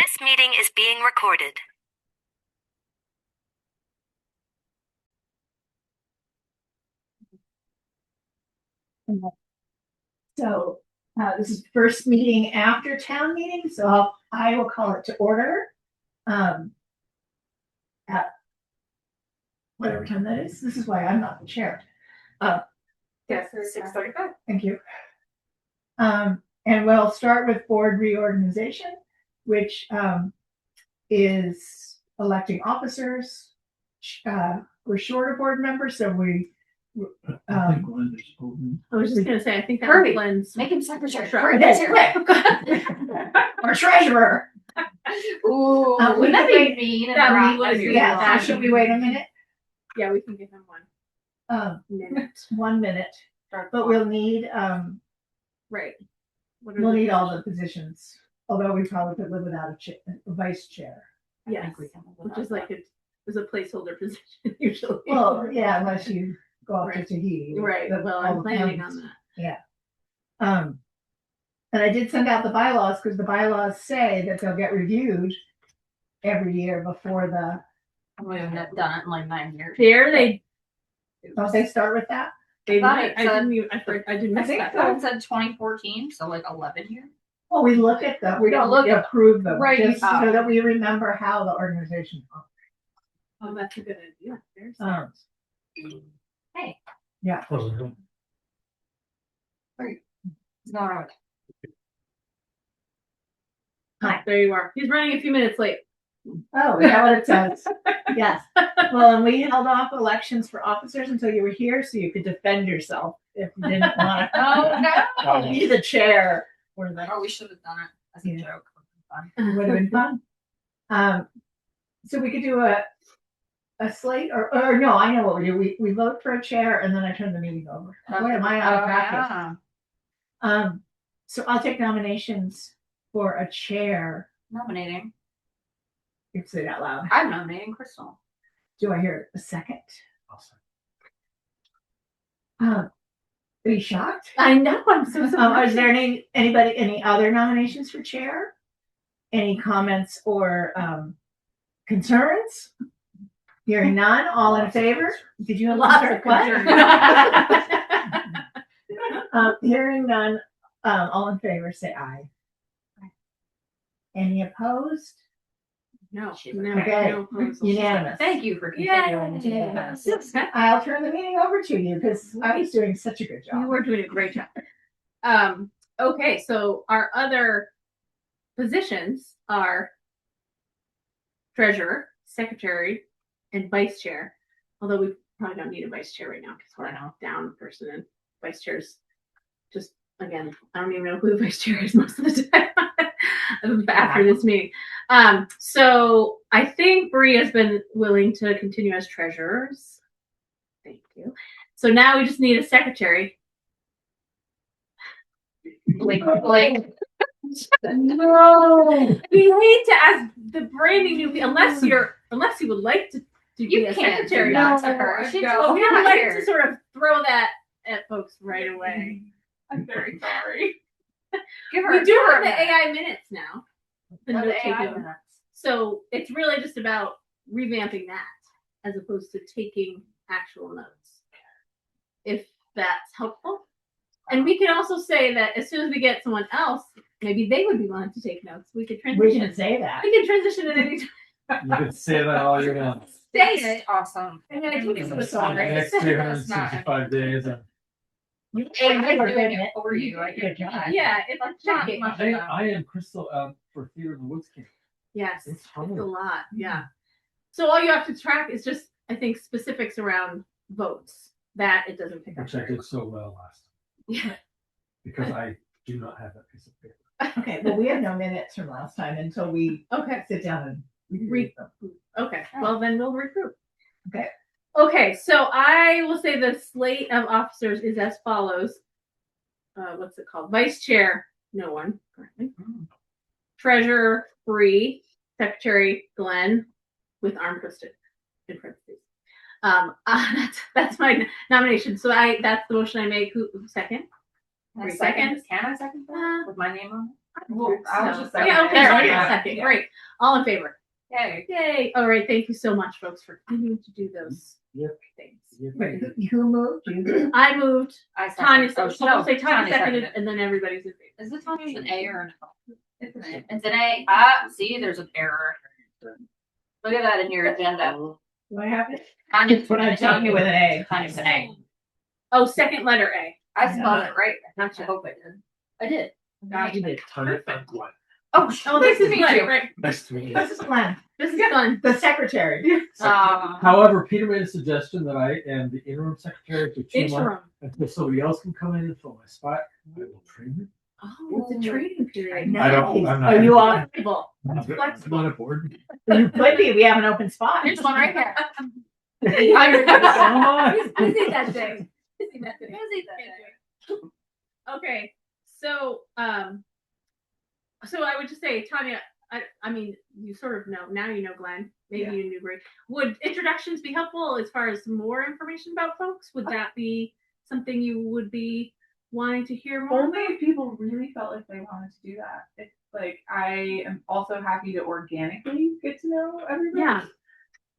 This meeting is being recorded. So this is the first meeting after town meeting, so I will call it to order at whatever time that is. This is why I'm not the chair. Yes, 6:35. Thank you. And we'll start with board reorganization, which is electing officers. We're short of board members, so we. I think Glenn is open. I was just gonna say, I think that Hurry. Glenn's. Make him secretary. Or treasurer. Ooh, we wouldn't that could be mean? that and we wrong? would do Yeah, that. should we wait a minute? Yeah, we can give him 1 minute. 1 minute, but we'll need Right. What are we'll the need all the positions? positions. Although we probably could live without a vice chair. Yes, which is like it's a placeholder position usually. Well, yeah, unless you go up to Right. Tahiti. Right. The- Well, all I'm the planning plans. on that. Yeah. And I did send out the bylaws because the bylaws say that they'll get reviewed every year before the. We haven't done it in like 9 years. There they Don't they start with that? they thought might. it I said- didn't even, I didn't I miss think that. it said 2014, so like 11 years. Well, we look at them. We don't Look at them. approve them, Right. just so Oh. that we remember how the organization functions. Oh, that's a good idea. There's Um, Hey, Yeah. President. it's going on. there you are. He's running a few minutes late. Oh, is that what it says? Yes. Well, and we held off elections for officers until you were here, so you could defend yourself if you didn't want Oh to no! be the chair or the. Oh, we should have done it as a Yeah. joke. It would have been fun. So we could do a slate or no, I know what we do. We vote for a chair and then I turn the meeting over. Boy, am I out of practice. Yeah. So I'll take nominations for a chair. Nominating. You can say that loud. I'm nominating Crystal. Do I hear a second? Awesome. Are you shocked? I know. I'm so surprised. Is there any other nominations for chair? Any comments or concerns? Hearing none, all in favor? Did you have Lots a of concern? concerns. Hearing none, all in favor, say aye. Any opposed? No, She's no, okay. no proposals. Unanimous. Thank you for continuing to do Yeah. this. I'll turn the meeting over to you because I was doing such a good You job. were doing a great job. Okay, so our other positions are treasurer, secretary, and vice chair. Although we probably don't need a vice chair right now because we're down a person, and vice chairs just again, I don't even know who the vice chair is most of the time after this meeting. So I think Bree has been willing to continue as treasurers. Thank you. So now we just need a secretary. Blake. No. We hate to ask the brand new people unless you would like to be You a can't do secretary. that No, to her. She but just we would got like here. to sort of throw that at folks right away. I'm very sorry. Give her. We do have the a AI minutes now. The minute. note taking. So it's really just about revamping that as opposed to taking actual notes. If that's helpful. And we can also say that as soon as we get someone else, maybe they would be willing to take notes. We could We transition. can say that. We can transition at any time. You can say that all year long. Say it. Awesome. I'm gonna keep it For with the song. next 365 days. And You I'm were doing good. it for you. I Good job. Yeah, it's That's a not checking. much. I am Crystal for Theater of the Woods Camp. Yes, It's it's hard. a lot. Yeah. So all you have to track is just, I think, specifics around votes that it doesn't pick up. Which I very did so well last Yeah. time. Because I do not have that piece of paper. Okay, well, we have no minutes from last time until we Okay. sit down and Read read them. Okay. Well, then we'll regroup. Okay. Okay. So I will say the slate of officers is as follows. What's it called? Vice chair, no one currently. Treasurer, Bree. Secretary, Glenn, with arm twisted in parentheses. That's my nomination. So that's the motion I make. Who second? Can I Second. second? Can I second that with my name on Well, I was So- just saying. Yeah, okay, There, so yeah. second, Yeah. great. All in favor? Yay. Yay. All right, thank you so much, folks, for continuing to do those Yep. things. Wait, who moved? You? I moved, I Tanya, second. so we'll say Tanya seconded, and then everybody's in favor. Is it Tanya's an A or an O? It's an A. It's an A. Ah, see, there's an error. Look at that in your agenda. Do I have it? Tanya's But I'm telling you with an A. Tanya's an A. Oh, second letter A. I spelled it right. I Gotcha. hope I did. I did. You did. Tanya, thank you. Oh, Oh, this is me Glenn, too. right? Nice to meet you. This is Glenn, This is Glenn. the secretary. However, Peter made a suggestion that I am the interim secretary for 2 months Interim. until somebody else can come in and fill my spot. I will train them. Oh, it's a training period. I don't. I'm not. Are you on? Flexible. I'm on a board. You could be. We have an open spot. Here's one right here. Come on. He's busy that day. Busy that day. Busy that day. Okay, so so I would just say, Tanya, I mean, you sort of know now. You know Glenn. Maybe Yeah. you knew Greg. Would introductions be helpful as far as more information about folks? Would that be something you would be wanting to hear more? Only if people really felt like they wanted to do that. It's like I am also happy to organically get to know everybody. Yeah.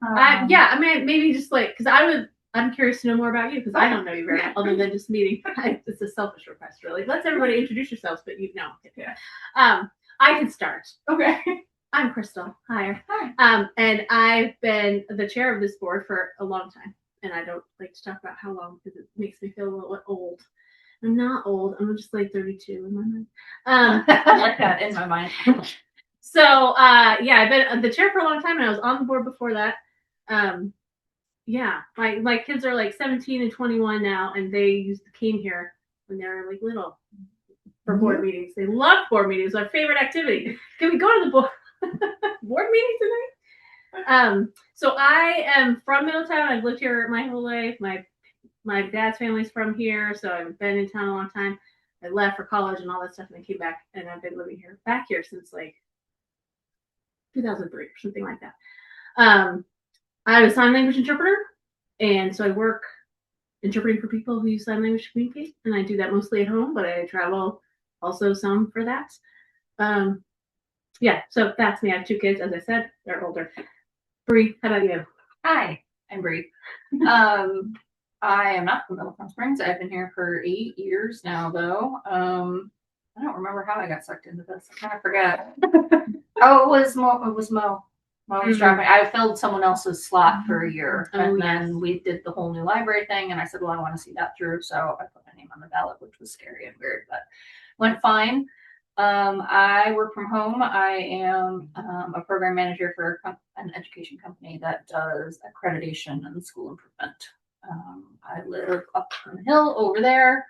Um, Yeah, I mean, maybe just like, because I'm curious to know more about you because I don't know you very well, other than just meeting. It's a selfish request, really. Let's everybody introduce yourselves, but you know. Yeah. I can start. Okay. I'm Crystal. Hi. Hi. And I've been the chair of this board for a long time, and I don't like to talk about how long because it makes me feel a little old. I'm not old. I'm just like 32 in my mind. I like that in my mind. So yeah, I've been the chair for a long time, and I was on the board before that. Yeah, my kids are like 17 and 21 now, and they came here when they were like little for board meetings. They love board meetings. Our favorite activity. Can we go to the board meeting tonight? So I am from Middletown. I've lived here my whole life. My dad's family's from here, so I've been in town a long time. I left for college and all that stuff, and I came back, and I've been living back here since like 2003 or something like that. I'm a sign language interpreter, and so I work interpreting for people who use sign language to communicate, and I do that mostly at home, but I travel also some for that. Yeah, so that's me. I have 2 kids, as I said, they're older. Bree, how about you? Hi, I'm Bree. I am not from Middletown Springs. I've been here for 8 years now, though. I don't remember how I got sucked into this. I kind of forget. Oh, it was Mo. Mo was Mhm. dropping. I filled someone else's slot for a year, Oh, and yes. then we did the whole new library thing. And I said, "Well, I want to see that through," so I put my name on the ballot, which was scary and weird, but went fine. I work from home. I am a program manager for an education company that does accreditation and school improvement. I live up on the hill over there.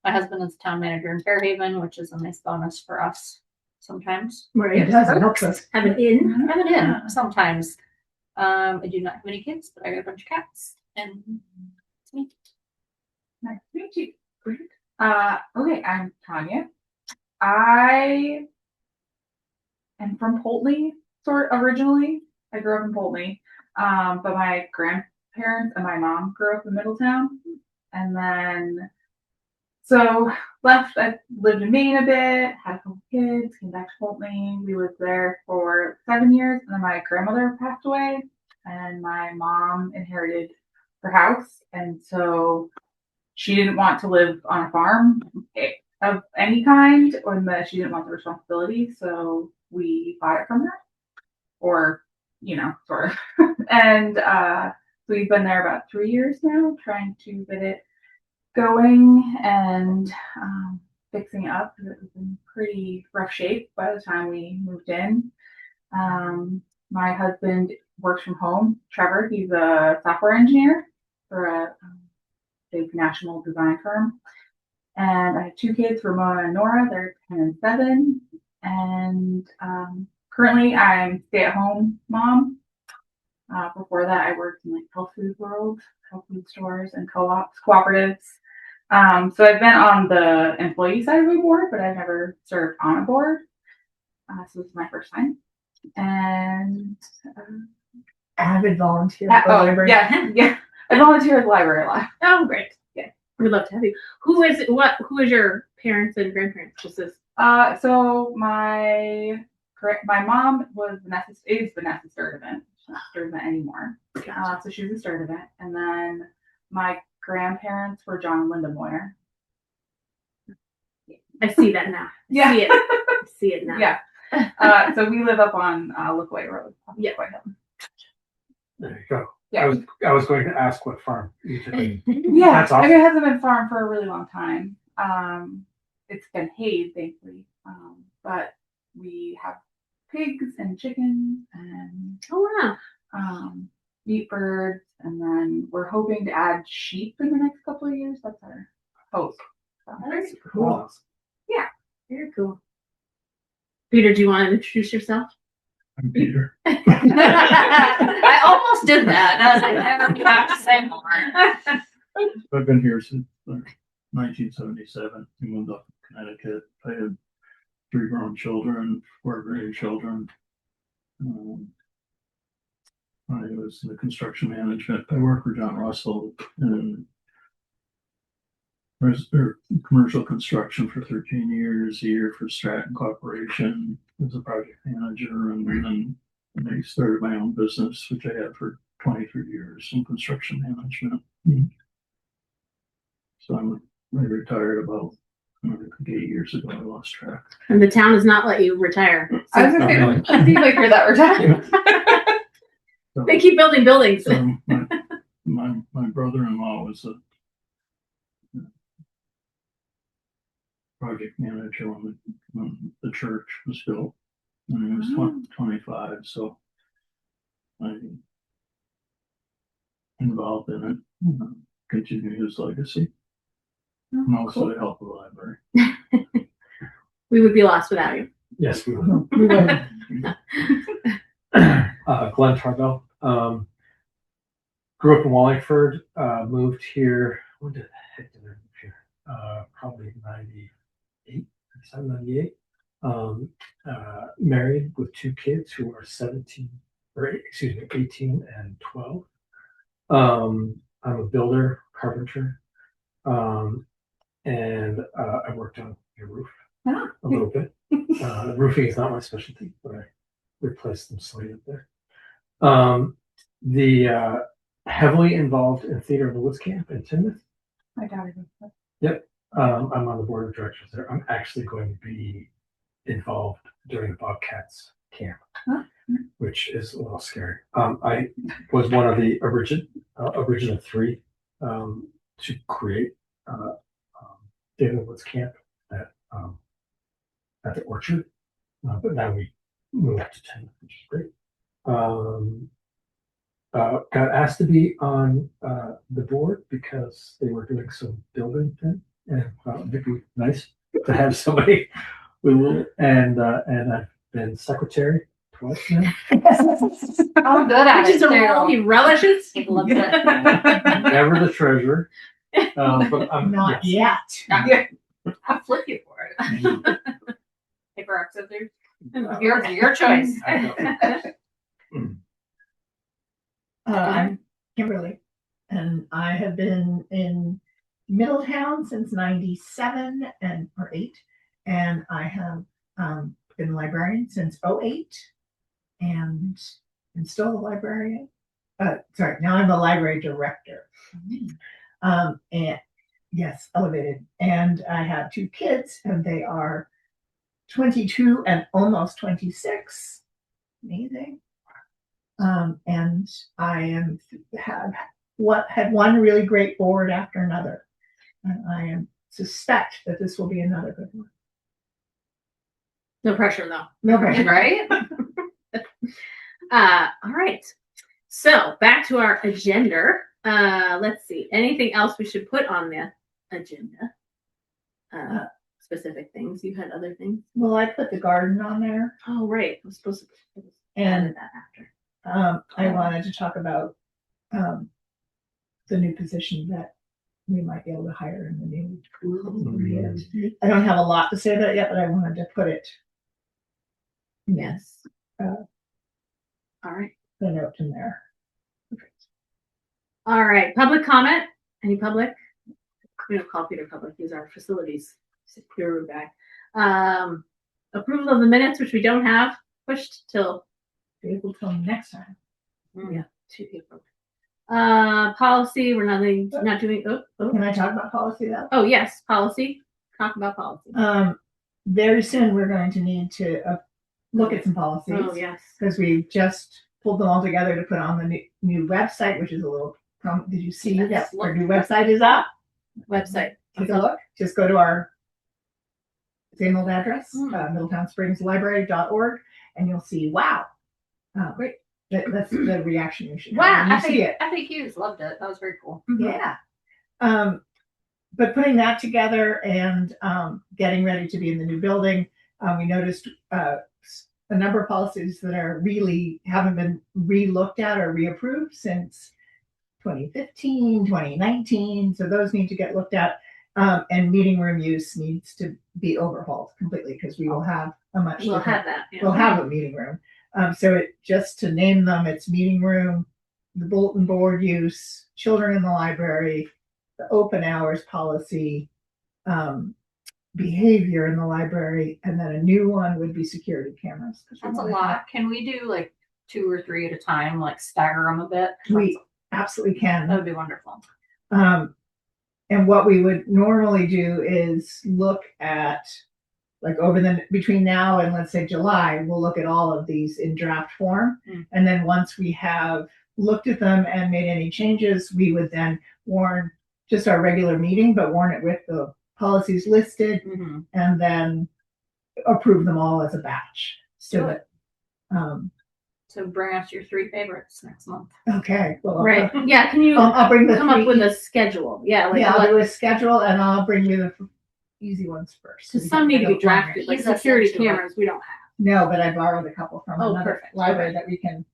My husband is town manager in Fairhaven, which is a nice bonus for us sometimes. It does. It helps us. Have an in? Have it in sometimes. I do not have any kids, but I got a bunch of cats, and it's me. Nice to meet you. Okay, I'm Tanya. I am from Poultney, originally. I grew up in Poultney. But my grandparents and my mom grew up in Middletown. And then, so left, I lived in Maine a bit, had a couple kids, came back to Poultney. We lived there for 7 years. And then my grandmother passed away, and my mom inherited her house. And so she didn't want to live on a farm of any kind, or that she didn't want the responsibility, so we bought it from her, or sort of. And we've been there about 3 years now, trying to get it going and fixing it up, because it was in pretty rough shape by the time we moved in. My husband works from home. Trevor, he's a software engineer for a big national design firm. And I have 2 kids, Ramona and Nora. They're 10 and 7. And currently, I'm stay-at-home mom. Before that, I worked in health food world, health food stores, and co-ops, cooperatives. So I've been on the employee side of the board, but I've never served on a board. So this is my first time. And Avid volunteer. for the library. yeah. I volunteer at the library a lot. Oh, great. Yeah, we'd love to have you. Who is your parents and grandparents? Just as So my mom was is Vanessa Sturdivant. She's not Sturdivant anymore. So she was a Sturdivant, and then my grandparents were John and Linda Moyer. I see that now. Yeah. See it. I see it now. Yeah. So we live up on Lookaway Road. Yeah. Lookaway Hill. There you go. Yeah. I was going to ask what farm you took. Yeah. That's awesome. I mean, it hasn't been farmed for a really long time. It's been hay, thankfully. But we have pigs and chickens and Oh wow. meat birds, and then we're hoping to add sheep in the next couple of years. That's our hope. So, That's Cool. Very cool. Peter, do you want to introduce yourself? I'm Peter. I almost did that. And I was like, I don't have to say more. I've been here since 1977. We moved up to Connecticut. I had 3 grown children, 4 grandchildren. I was in the construction management. I worked for John Russell in commercial construction for 13 years, a year for Stratton Corporation as a project manager, and then I started my own business, which I had for 23 years in construction management. So I retired about, I think 8 years ago. I lost track. And the town does not let you retire. I was gonna say, it seems like you're that retired. So, They keep building buildings. so my brother-in-law was a project manager when the church was built, and he was 25, so I involved in it, continue his legacy, and also to help the library. We would be lost without you. Yes, we will. We would. Glenn Tarbell. Grew up in Wallingford, moved here. When did the heck did I move here? Probably 98, 98. Married with 2 kids who are 18 and 12. I'm a builder, carpenter, and I worked on your roof a little bit. Roofing is not my specialty, but I replaced some slate up there. The heavily involved in Theater of the Woods Camp in Timoth. I doubt it. Yep. I'm on the board of directors there. I'm actually going to be involved during the Bobcats camp, which is a little scary. I was one of the original 3 to create Theater of the Woods Camp at the Orchard, but now we moved to Timoth, which is great. Got asked to be on the board because they were doing some building thing, and it'd be nice to have somebody and I've been secretary twice now. I'm good at Which is it. a role he relishes. He loves it. Never the treasurer, but I'm Not yes. yet. I'll flip you for it. Paper rock scissors. Your choice. I'm Kimberly, and I have been in Middletown since 97 or 8, and I have been a librarian since 08, and I'm still a librarian. Sorry, now I'm a library director. And yes, elevated. And I have 2 kids, and they are 22 and almost 26. Amazing. And I had one really great board after another, and I suspect that this will be another good one. No pressure though. No pressure. Right? All right. So back to our agenda. Let's see. Anything else we should put on the agenda? Specific things. You had other things. Well, I put the garden on there, Oh, right. I'm supposed to and add that after. I wanted to talk about the new position that we might be able to hire in the new year. I don't have a lot to say about it yet, but I wanted to put it. Yes. All right. The note in there. All right. Public comment. Any public? We don't call Peter public. He's our facilities secure guy. Approval of the minutes, which we don't have, pushed till Able till next time. yeah, 2 April. Policy, we're not doing. Can I talk about policy though? Oh yes, policy. Talk about policy. Very soon we're going to need to look at some policies. Oh yes. Because we just pulled them all together to put on the new website, which is a little. Did you see that our new website is up? Website. Take a look. Just go to our same old address, middletownspringslibrary.org, and you'll see. Wow, great! That's the reaction you should have. Wow, when you see it. FAQs loved it. That was very cool. Yeah. But putting that together and getting ready to be in the new building, we noticed a number of policies that are really haven't been re-looked at or reapproved since 2015, 2019. So those need to get looked at. And meeting room use needs to be overhauled completely because we will have a much We'll different, have that. Yeah. we'll have a meeting room. So it just to name them, it's meeting room, the bulletin board use, children in the library, the open hours policy, behavior in the library, and then a new one would be security cameras. That's a lot. Can we do like 2 or 3 at a time, like stagger them a bit? We absolutely can. That would be wonderful. And what we would normally do is look at, like between now and let's say July, we'll look at all of these in draft form. And then once we have looked at them and made any changes, we would then warn just our regular meeting, but warn it with the policies listed and then approve them all as a batch. So that, So bring us your 3 favorites next month. okay. Well, Right. Yeah. Can you I'll bring the come up with a schedule? Yeah. Like I'll do a schedule and I'll bring you the easy ones first. Because some need to be drafted, like He's security essential. cameras. We don't have. No, but I borrowed a couple from Oh, another perfect. library that we can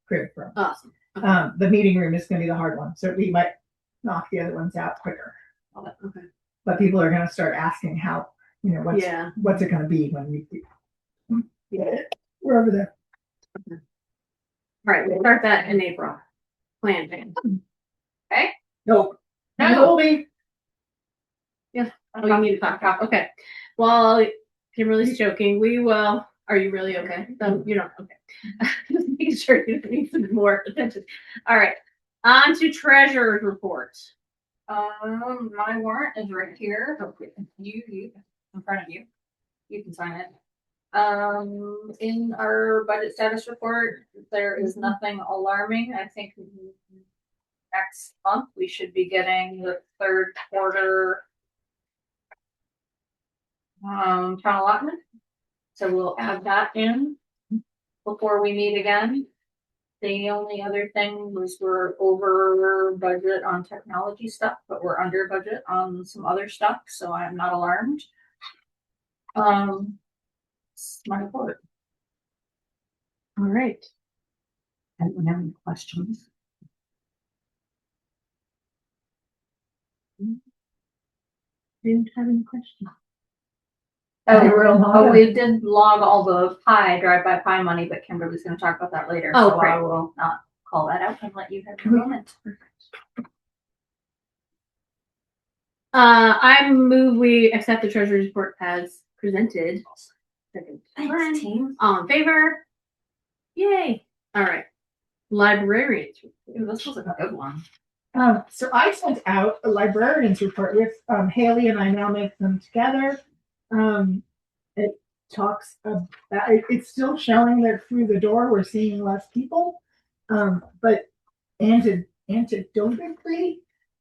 crib from. Awesome. The meeting room is going to be the hard one, so we might knock the other ones out quicker. Okay. But people are going to start asking how, what's Yeah. what's it going to be when we we're over there. All right. We'll start that in April. Plan. No, No. Colby. Oh, you need to talk. Okay. Well, Kimberly's joking. We will. Are you really okay? No, you don't. Okay. Just making sure you need some more attention. All right. On to treasurer's report. My warrant is right here. You in front of you. You can sign it. In our budget status report, there is nothing alarming. I think next month we should be getting the 3rd quarter town allotment. So we'll add that in before we meet again. The only other thing was we're over budget on technology stuff, but we're under budget on some other stuff, so I'm not alarmed. It's my report. All right. I don't have any questions. Didn't have any questions. Oh, we did log all the drive-by pie money, but Kimberly's gonna talk about that later, Oh, so great. I will not call that out and let you have your moment. I move we accept the treasurer's report as presented. Second. Thanks, team. All in favor? Yay. All right. Librarians. Ooh, this was a good one. So I sent out a librarian's report with Haley and I now make them together. It talks about it's still showing that through the door we're seeing less people, but anecdotally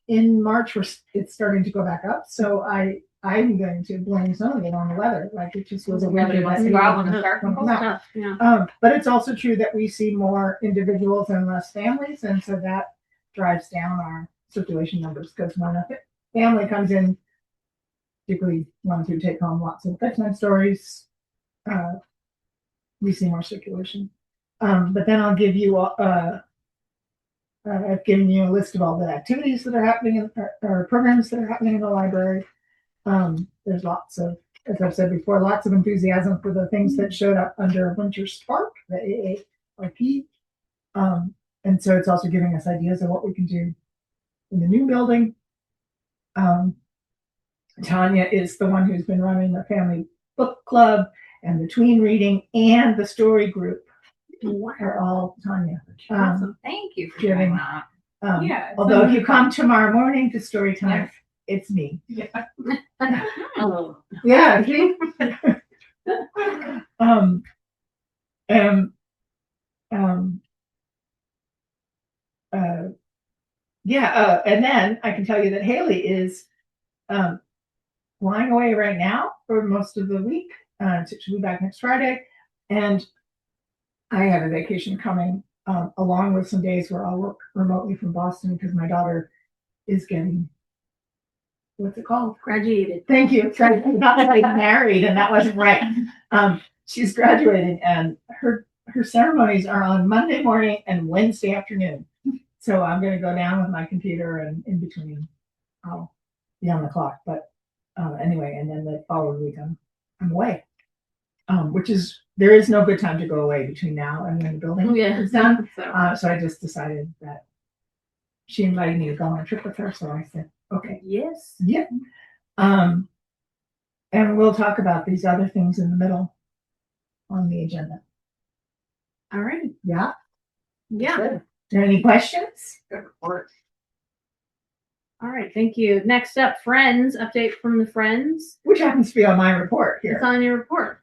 in March it's starting to go back up. So I'm going to blame some of it on the weather, like it just was a winter. Wants to go out when the dark No. comes out. Yeah. But it's also true that we see more individuals and less families, and so that drives down our circulation numbers because when a family comes in, particularly ones who take home lots of bedtime stories, we see more circulation. But then I'll give you I've given you a list of all the activities that are happening or programs that are happening in the library. There's lots of, as I've said before, lots of enthusiasm for the things that showed up under Winter Spark, the AARP. And so it's also giving us ideas of what we can do in the new building. Tanya is the one who's been running the family book club and the tween reading and the story group are all Tanya. Awesome. Thank you for giving- doing that. Yeah, it's Although if been you come tomorrow morning to story time, it's me. Yeah. Oh, Yeah. See? um, um, um, and then I can tell you that Haley is flying away right now for most of the week. She'll be back next Friday, and I have a vacation coming along with some days where I'll work remotely from Boston because my daughter is getting, what's it called? graduated. Thank you. Sorry, I got like married, and that wasn't right. She's graduating, and her ceremonies are on Monday morning and Wednesday afternoon. So I'm going to go down with my computer, and in between, I'll be on the clock. But anyway, and then the following week, I'm away. Which is, there is no good time to go away between now and when the building Yeah. is done. So, So I just decided that she invited me to go on a trip with her, so I said, okay. yes. Yep. And we'll talk about these other things in the middle on the agenda. All right. Yeah. Yeah. Good. Are there any questions? All right. Thank you. Next up, Friends update from the Friends. Which happens to be on my report here. It's on your report.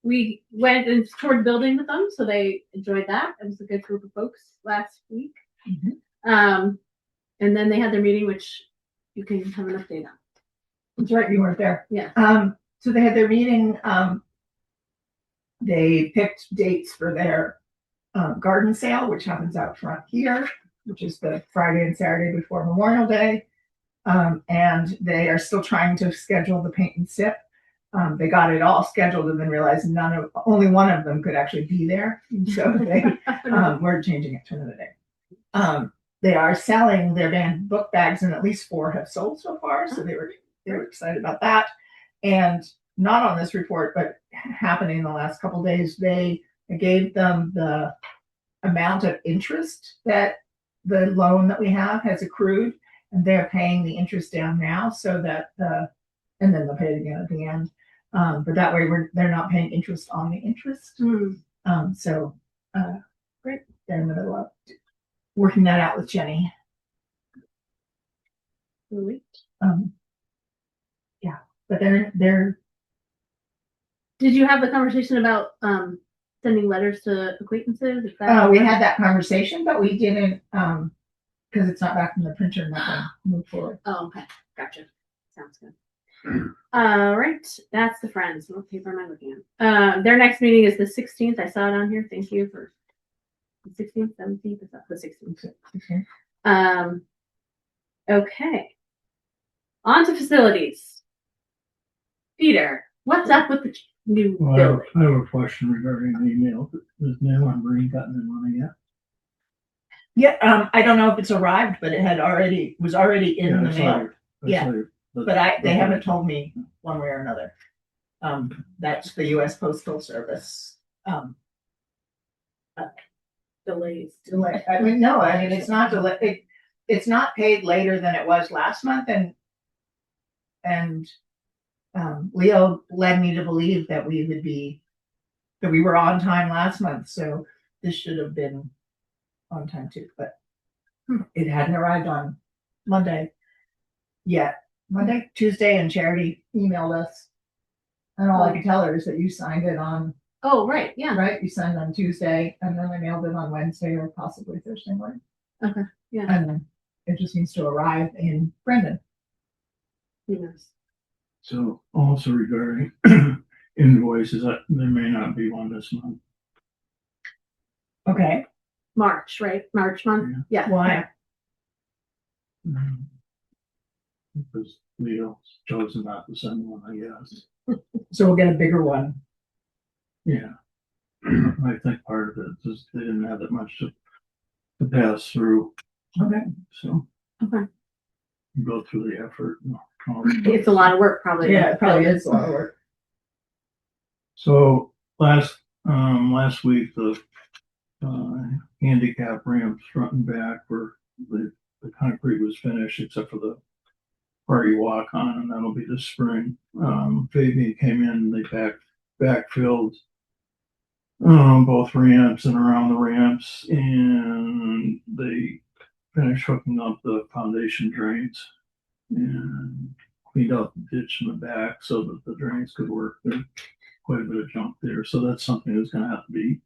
We went and toured the building with them, so they enjoyed that. It was a good group of folks last week. Mhm. And then they had their meeting, which you can have an update on. That's right, you weren't there. Yeah. So they had their meeting. They picked dates for their garden sale, which happens out front here, which is the Friday and Saturday before Memorial Day. And they are still trying to schedule the paint and sip. They got it all scheduled and then realized only one of them could actually be there. And so they we're changing it to another day. They are selling their banned book bags, and at least 4 have sold so far. So they were excited about that. And not on this report, but happening in the last couple of days, they gave them the amount of interest that the loan that we have has accrued, and they're paying the interest down now, so that and then they'll pay it again at the end. But that way they're not paying interest on the interest. So Great. They're in the middle of working that out with Jenny. Yeah, but they're. Did you have the conversation about sending letters to acquaintances? Is that We had that conversation, but we didn't because it's not back from the printer. Nothing moved forward. Oh, okay. Gotcha. Sounds good. All right. That's the Friends. What paper am I looking at? Their next meeting is the 16th. I saw it on here. Thank you for the 16th, 17th. Is that the 16th? Okay. Okay. On to facilities. Peter, what's up with the new Well, building? I have a question regarding the email. Has Mail on Green gotten in money yet? Yeah, I don't know if it's arrived, but it was already in the mail. Yeah, but they haven't told me one way or another. That's the U.S. Postal Service. Delays. Delay. I mean, no, it's not delayed. It's not paid later than it was last month, and Leo led me to believe that we were on time last month, so this should have been on time too, but it hadn't arrived on Monday yet. Monday, Tuesday, and Charity emailed us, and all I could tell her is that you signed it on. Oh, right. Yeah. Right, you signed on Tuesday, and then I mailed it on Wednesday or possibly Thursday morning. Okay. Yeah. And then it just needs to arrive in Brendan. Yes. So also regarding invoices, there may not be one this month. Okay. March, right? March month. Yeah. Why? Because Leo's chosen not to send one, I guess. So we'll get a bigger one. Yeah. I think part of it is they didn't have that much to pass through. Okay. So. Okay. Go through the effort. It's a lot of work, probably. Yeah, it probably is a lot of work. So last week, the handicap ramps front and back were the concrete was finished except for the party walk on, and that'll be this spring. Fabian came in, they backfilled both ramps and around the ramps, and they finished hooking up the foundation drains and cleaned out the ditch in the back so that the drains could work. There's quite a bit of junk there, so that's something that's going to have to be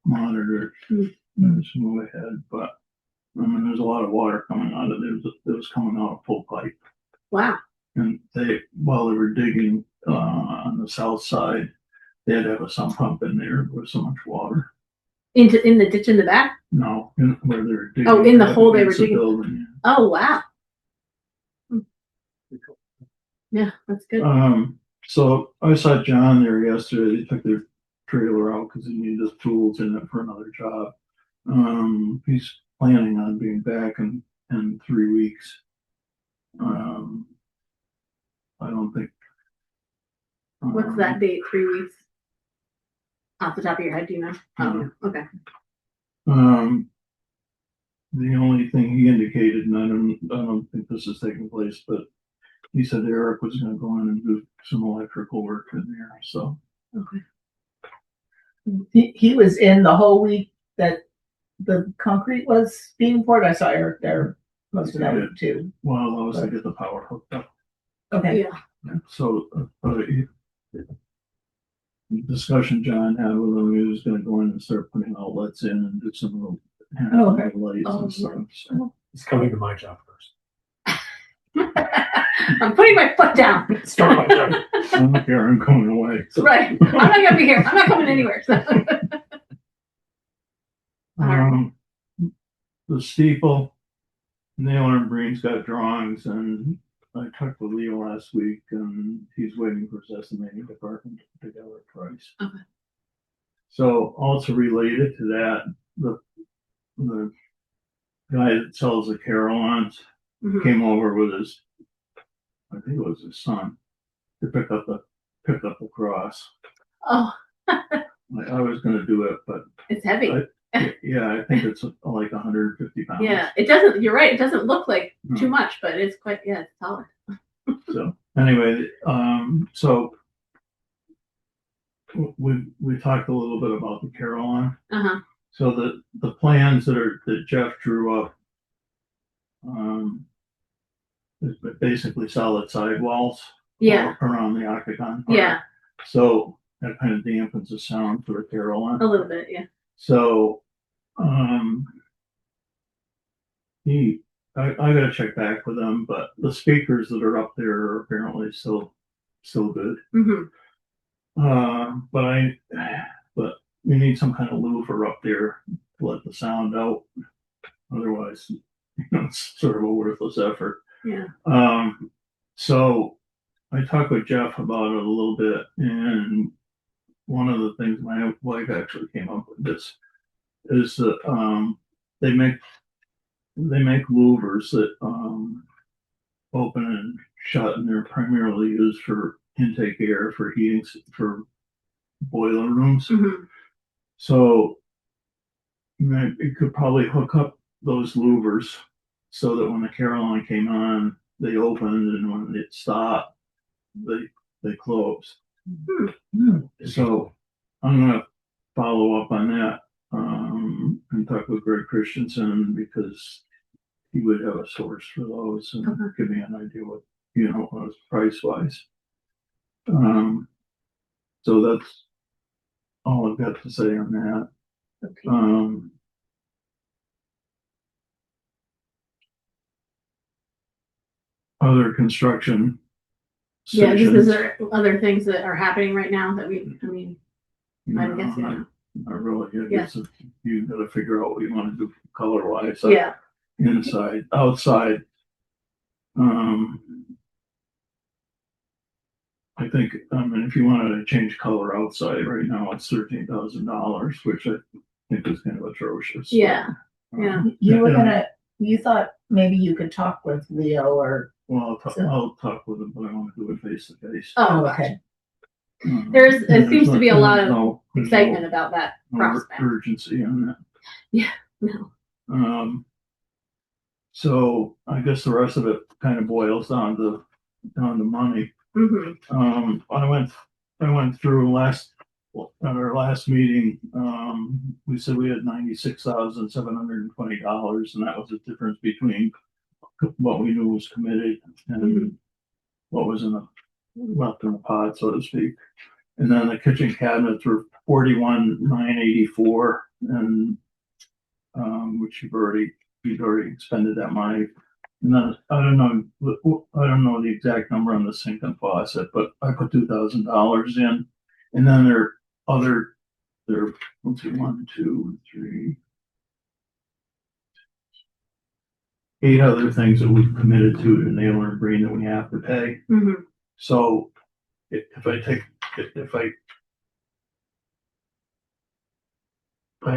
monitored as we move ahead. But I mean, there's a lot of water coming out of there. It was coming out of full pipe. Wow. And while they were digging on the south side, they had to have a sump pump in there with so much water. In the ditch in the back? No, where they were digging. Oh, in the hole they were against the digging. building. Oh, wow. Yeah, that's good. So I saw John there yesterday. They took their trailer out because he needed the tools in it for another job. He's planning on being back in 3 weeks. I don't think. What's that date? 3 weeks? Off the top of your head, do you know? Oh, okay. The only thing he indicated, and I don't think this is taking place, but he said Eric was going to go in and do some electrical work in there. So Okay. He was in the whole week that the concrete was being poured. I saw Eric there most of that week too. while I was to get the power hooked up. Okay. Yeah. So the discussion John had with him, he was going to go in and start putting outlets in and do some little okay. lights Oh, and stuff. So. It's coming to my job first. I'm putting my foot down. Start my job. I'm not here, I'm going away. So. Right. I'm not gonna be here. I'm not coming anywhere. So. The steeple, Neil and Breen's got drawings, and I talked with Leo last week, and he's waiting for his estimating department to put together a price. Okay. So also related to that, the guy that sells the Carolines Mhm. came over with his, I think it was his son, to pick up the cross. Oh, I was going to do it, but it's heavy. yeah, I think it's like 150 pounds. Yeah, it doesn't. You're right. It doesn't look like No. too much, but it's quite. Yeah, it's solid. So anyway, so we talked a little bit about the Caroline. Uh-huh. So the plans that Jeff drew up, is basically solid sidewalls. Yeah. Around the octagon part. Yeah. So that kind of dampens the sound for the Caroline. A little bit. Yeah. So, I gotta check back with them, but the speakers that are up there are apparently still good. Mm-hmm. But we need some kind of louver up there to let the sound out. Otherwise, it's sort of a worthless effort. Yeah. So I talked with Jeff about it a little bit, and one of the things my wife actually came up with this is that they make louvers that open and shut, and they're primarily used for intake air for heating for boiler rooms. Mm-hmm. So you could probably hook up those louvers so that when the Caroline came on, they opened, and when it stopped, they closed. So I'm gonna follow up on that and talk with Greg Christensen, because he would have a source for those and give me an idea what was price wise. So that's all I've got to say on that. Okay. Other construction. Yeah. Is stations. there other things that are happening right now that I guess yeah. Not really. I Yeah. guess you got to figure out what you want to do color wise. Yeah. Inside, outside. I think, if you wanted to change color outside right now, it's $13,000, which I think is kind of atrocious. Yeah. Yeah. You thought maybe you could talk with Leo or. Well, I'll talk with him, but I want to do it face to face. Oh, Okay. It seems to be a lot of there's excitement about that no prospect. urgency on that. Yeah. No. So I guess the rest of it kind of boils down to money. I went through at our last meeting, we said we had $96,720, and that was the difference between what we knew was committed and what was left in the pot, so to speak. And then the kitchen cabinets were 41,984, and which you've already expended that money. And then I don't know the exact number on the sink and faucet, but I put $2,000 in. And then there are let's see, 1, 2, 3, 8 other things that we've committed to Naylor and Green that we have to pay. So if I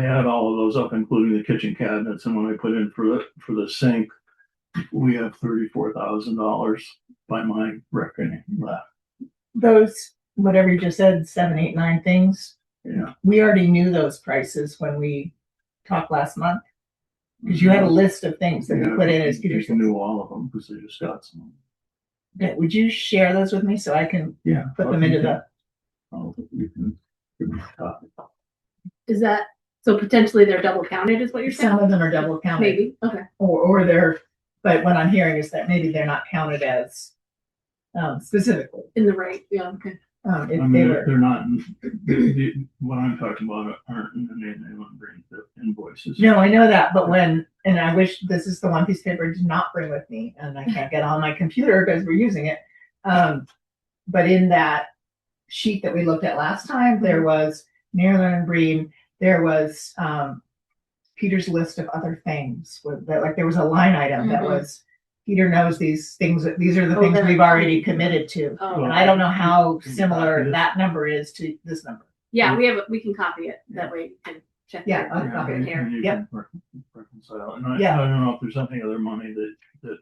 add all of those up, including the kitchen cabinets, and when I put in for the sink, we have $34,000 by my reckoning left. Those, whatever you just said, 7, 8, 9 things. Yeah. We already knew those prices when we talked last month. Because you had a list of things that we put in as Peter's. You knew all of them because they just got some. Okay, would you share those with me so I can put them into the? Oh, you can give me a copy. Is that, so potentially they're double counted is what you're saying? Some of them are double counted. Maybe, okay. Or they're, but what I'm hearing is that maybe they're not counted as specifically. In the right, yeah, okay. If I they mean, were. they're not, what I'm talking about aren't in the Naylor Green invoices. No, I know that, but and I wish this is the one piece of paper I did not bring with me, and I can't get on my computer because we're using it. But in that sheet that we looked at last time, there was Naylor and Green, there was Peter's list of other things. Like there was a line item that was, Peter knows these things, these are the things we've already committed to. Oh, And I don't know how similar that number is to this number. yeah, we can copy it. That way you can check. Yeah, it. I'll copy it here. You Yep. can reconcile. And Yeah. I don't know if there's any other money that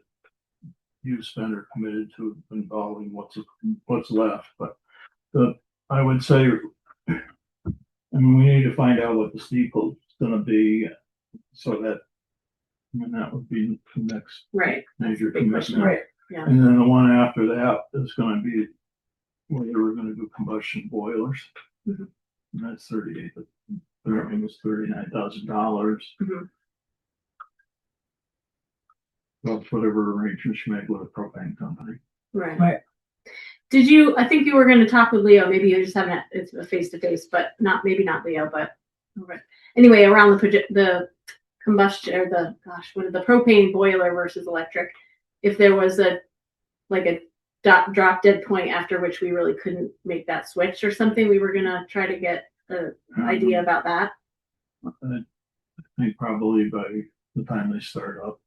you spent or committed to involving what's left, but I would say, I mean, we need to find out what the steeple is gonna be, so that, I mean, that would be the next Right. major Big question. commitment. Right. And then the one after that is gonna be whether we're gonna do combustion boilers. Mhm. And that's 38, but it was $39,000. Well, whatever arrangements you make with a propane company. Right. Right. Did you, I think you were going to talk with Leo, maybe you just haven't, it's a face-to-face, but maybe not Leo, but okay. Anyway, around the combustion or the propane boiler versus electric, if there was a drop dead point after which we really couldn't make that switch or something, we were going to try to get an idea about that. I think probably by the time they start up.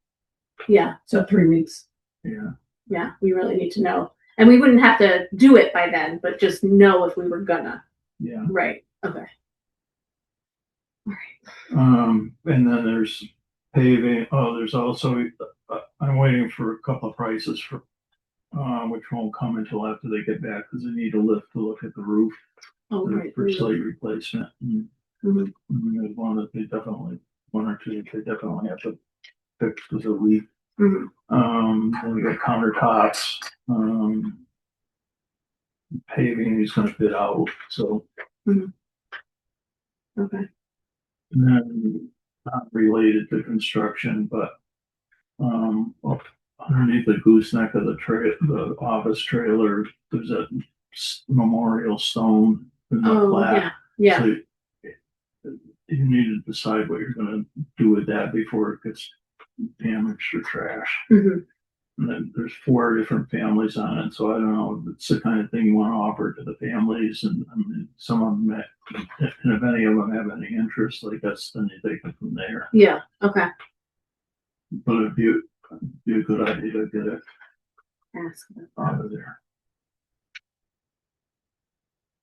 Yeah. So 3 weeks. Yeah. Yeah. We really need to know. And we wouldn't have to do it by then, but just know if we were gonna. Yeah. Right. Okay. All right. And then there's paving. Oh, there's also, I'm waiting for a couple of prices for, which won't come until after they get back because they need a lift to look at the roof Oh, right. for slate replacement. And there's one or two that they definitely have to fix as a leak. Then we got countertops, paving he's gonna fit out, so. Okay. And then not related to construction, but up underneath the gooseneck of the office trailer, there's a memorial stone in the Oh, flat. yeah. So you need to decide what you're gonna do with that before it gets damaged or trashed. And then there's 4 different families on it, so I don't know if it's the kind of thing you want to offer to the families, and I mean, some of them, and if any of them have any interest, I guess then you take it from there. Yeah. Okay. But it'd be a good idea to get it Ask about out that. of there.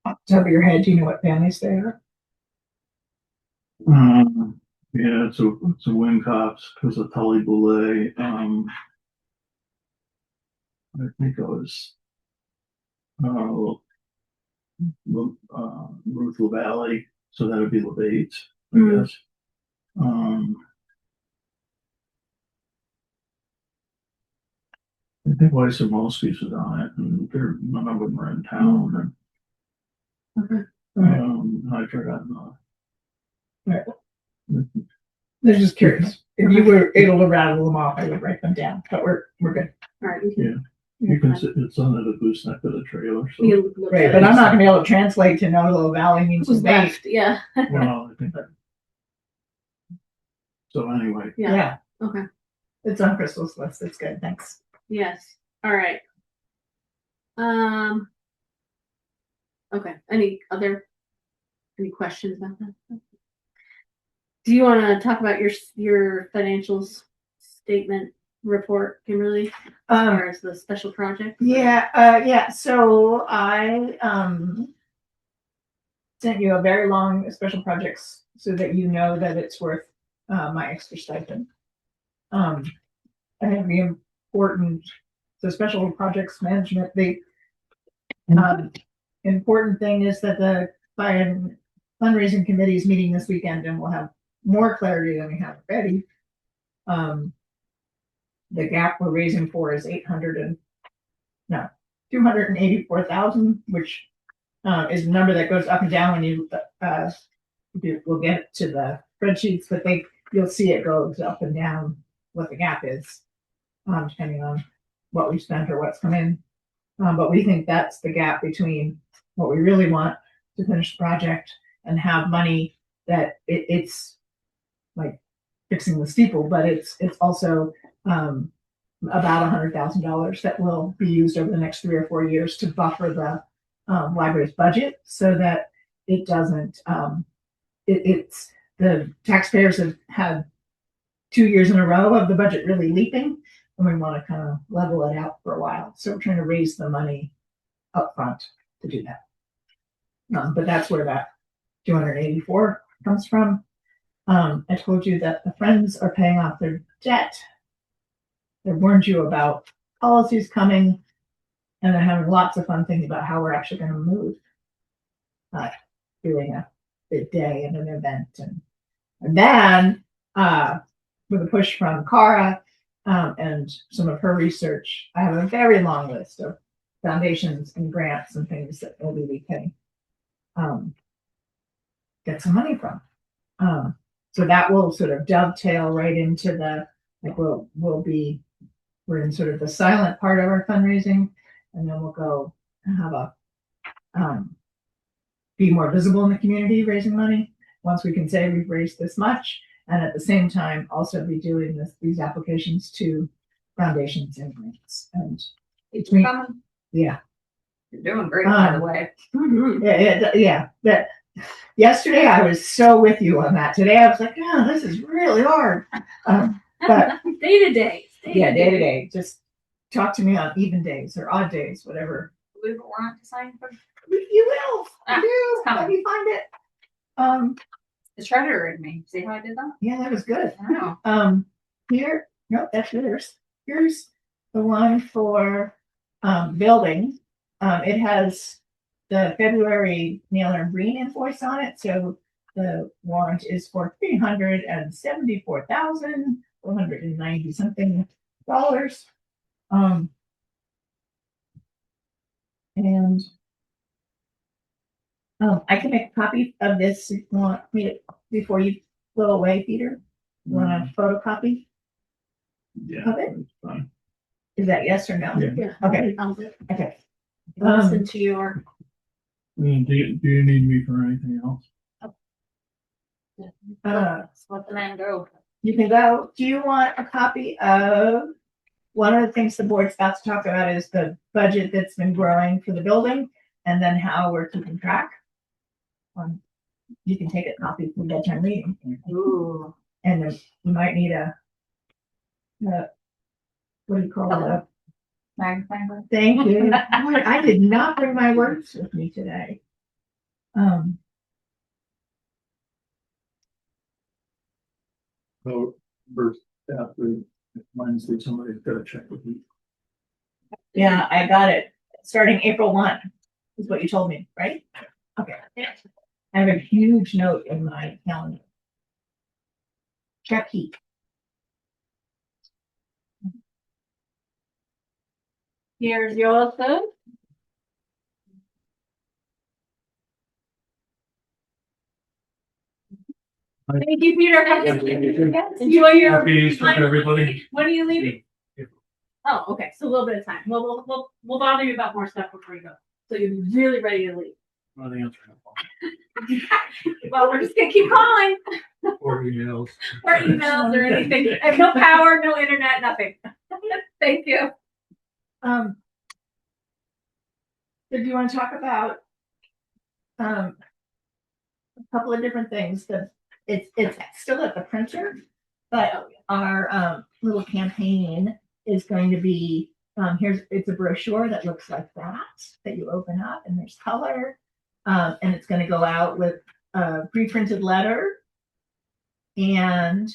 Off the top of your head, do you know what families they are? Yeah, it's a Wincops, it's a Tully Boulay. I think it was Ruth LaValle, so that would be LeBates, I guess. think Weiss and Molsky's is on it, and none of them are in town. Okay. And I forgot. Right. They're just curious. If you were able to rattle them off, I would write them down, but we're good. All right. We can, You can sit, it's under the gooseneck of the trailer, so. we can look Right, at but it. I'm not gonna be able to translate to Novo Valley means Who's wait. left? Yeah. Well, I think. So anyway, Yeah. Yeah, Okay. it's on Crystal's list. It's good. Thanks. Yes. All right. Okay. Any questions about that? Do you want to talk about your financials statement report, Kimberly, as far as the special project? Yeah. So I sent you a very long special projects so that you know that it's worth my extra stipend. I have the important, the special projects management. The important thing is that the fundraising committee is meeting this weekend, and we'll have more clarity than we have already. The gap we're raising for is 284,000, which is a number that goes up and down when you we'll get to the spreadsheets, but you'll see it goes up and down what the gap is, depending on what we spent or what's come in. But we think that's the gap between what we really want to finish the project and have money that it's like fixing the steeple, but it's also about $100,000 that will be used over the next 3 or 4 years to buffer the library's budget so that it doesn't. It's the taxpayers have had 2 years in a row of the budget really leaping, and we want to kind of level it out for a while. So we're trying to raise the money up front to do that. But that's where that 284 comes from. I told you that the Friends are paying off their debt. They warned you about policies coming, and they're having lots of fun thinking about how we're actually going to move. Doing a big day and an event, and then with a push from Cara and some of her research, I have a very long list of foundations and grants and things that maybe we can get some money from. So that will sort of dovetail right into the, like we're in sort of the silent part of our fundraising, and then we'll go and have a be more visible in the community raising money once we can say we've raised this much, and at the same time also be doing these applications to foundations and grants. And between, yeah, You're doing great, by the way. That yesterday I was so with you on that. Today I was like, oh, this is really hard. But Day to day. day to day, just talk to me on even days or odd days, whatever. We have a warrant to sign for You will. Ah, You coming. let me find it. the treasurer in me. See how I did that? Yeah, that was good. I know. Here, nope, that's yours. Here's the one for building. It has the February Naylor and Green invoice on it, so the warrant is for $374,490 something dollars. And I can make a copy of this if you want me to, before you go away, Peter. You want a photocopy? yeah, Of it? it's fine. Is that yes or no? Yeah. Yeah. Okay. I'll do it. Okay. Listen to your. Do you need me for anything else? Let's let the man go. You can go. Do you want a copy of one of the things the board's about to talk about is the budget that's been growing for the building and then how we're keeping track? You can take a copy from bedtime reading. Ooh. And then you might need a what do you call it? Magnifying glass. Thank you. Boy, I did not bring my words with me today. So first, after Wednesday, somebody's got to check with you. Yeah, I got it. Starting April 1 is what you told me, right? Okay. I have a huge note in my calendar. Check heat. Here's your food. Thank you, Peter. Yes, enjoy your. Happy Easter to everybody. When are you leaving? Oh, okay. So a little bit of time. We'll bother you about more stuff before you go. So you're really ready to leave. Well, the answer is Well, we're just gonna keep calling. no. Or emails. Or emails or anything. And no power, no internet, nothing. Thank you. Did you want to talk about a couple of different things? That it's still at the printer, but our little campaign is going to be it's a brochure that looks like that you open up, and there's color, and it's going to go out with a pre-printed letter, and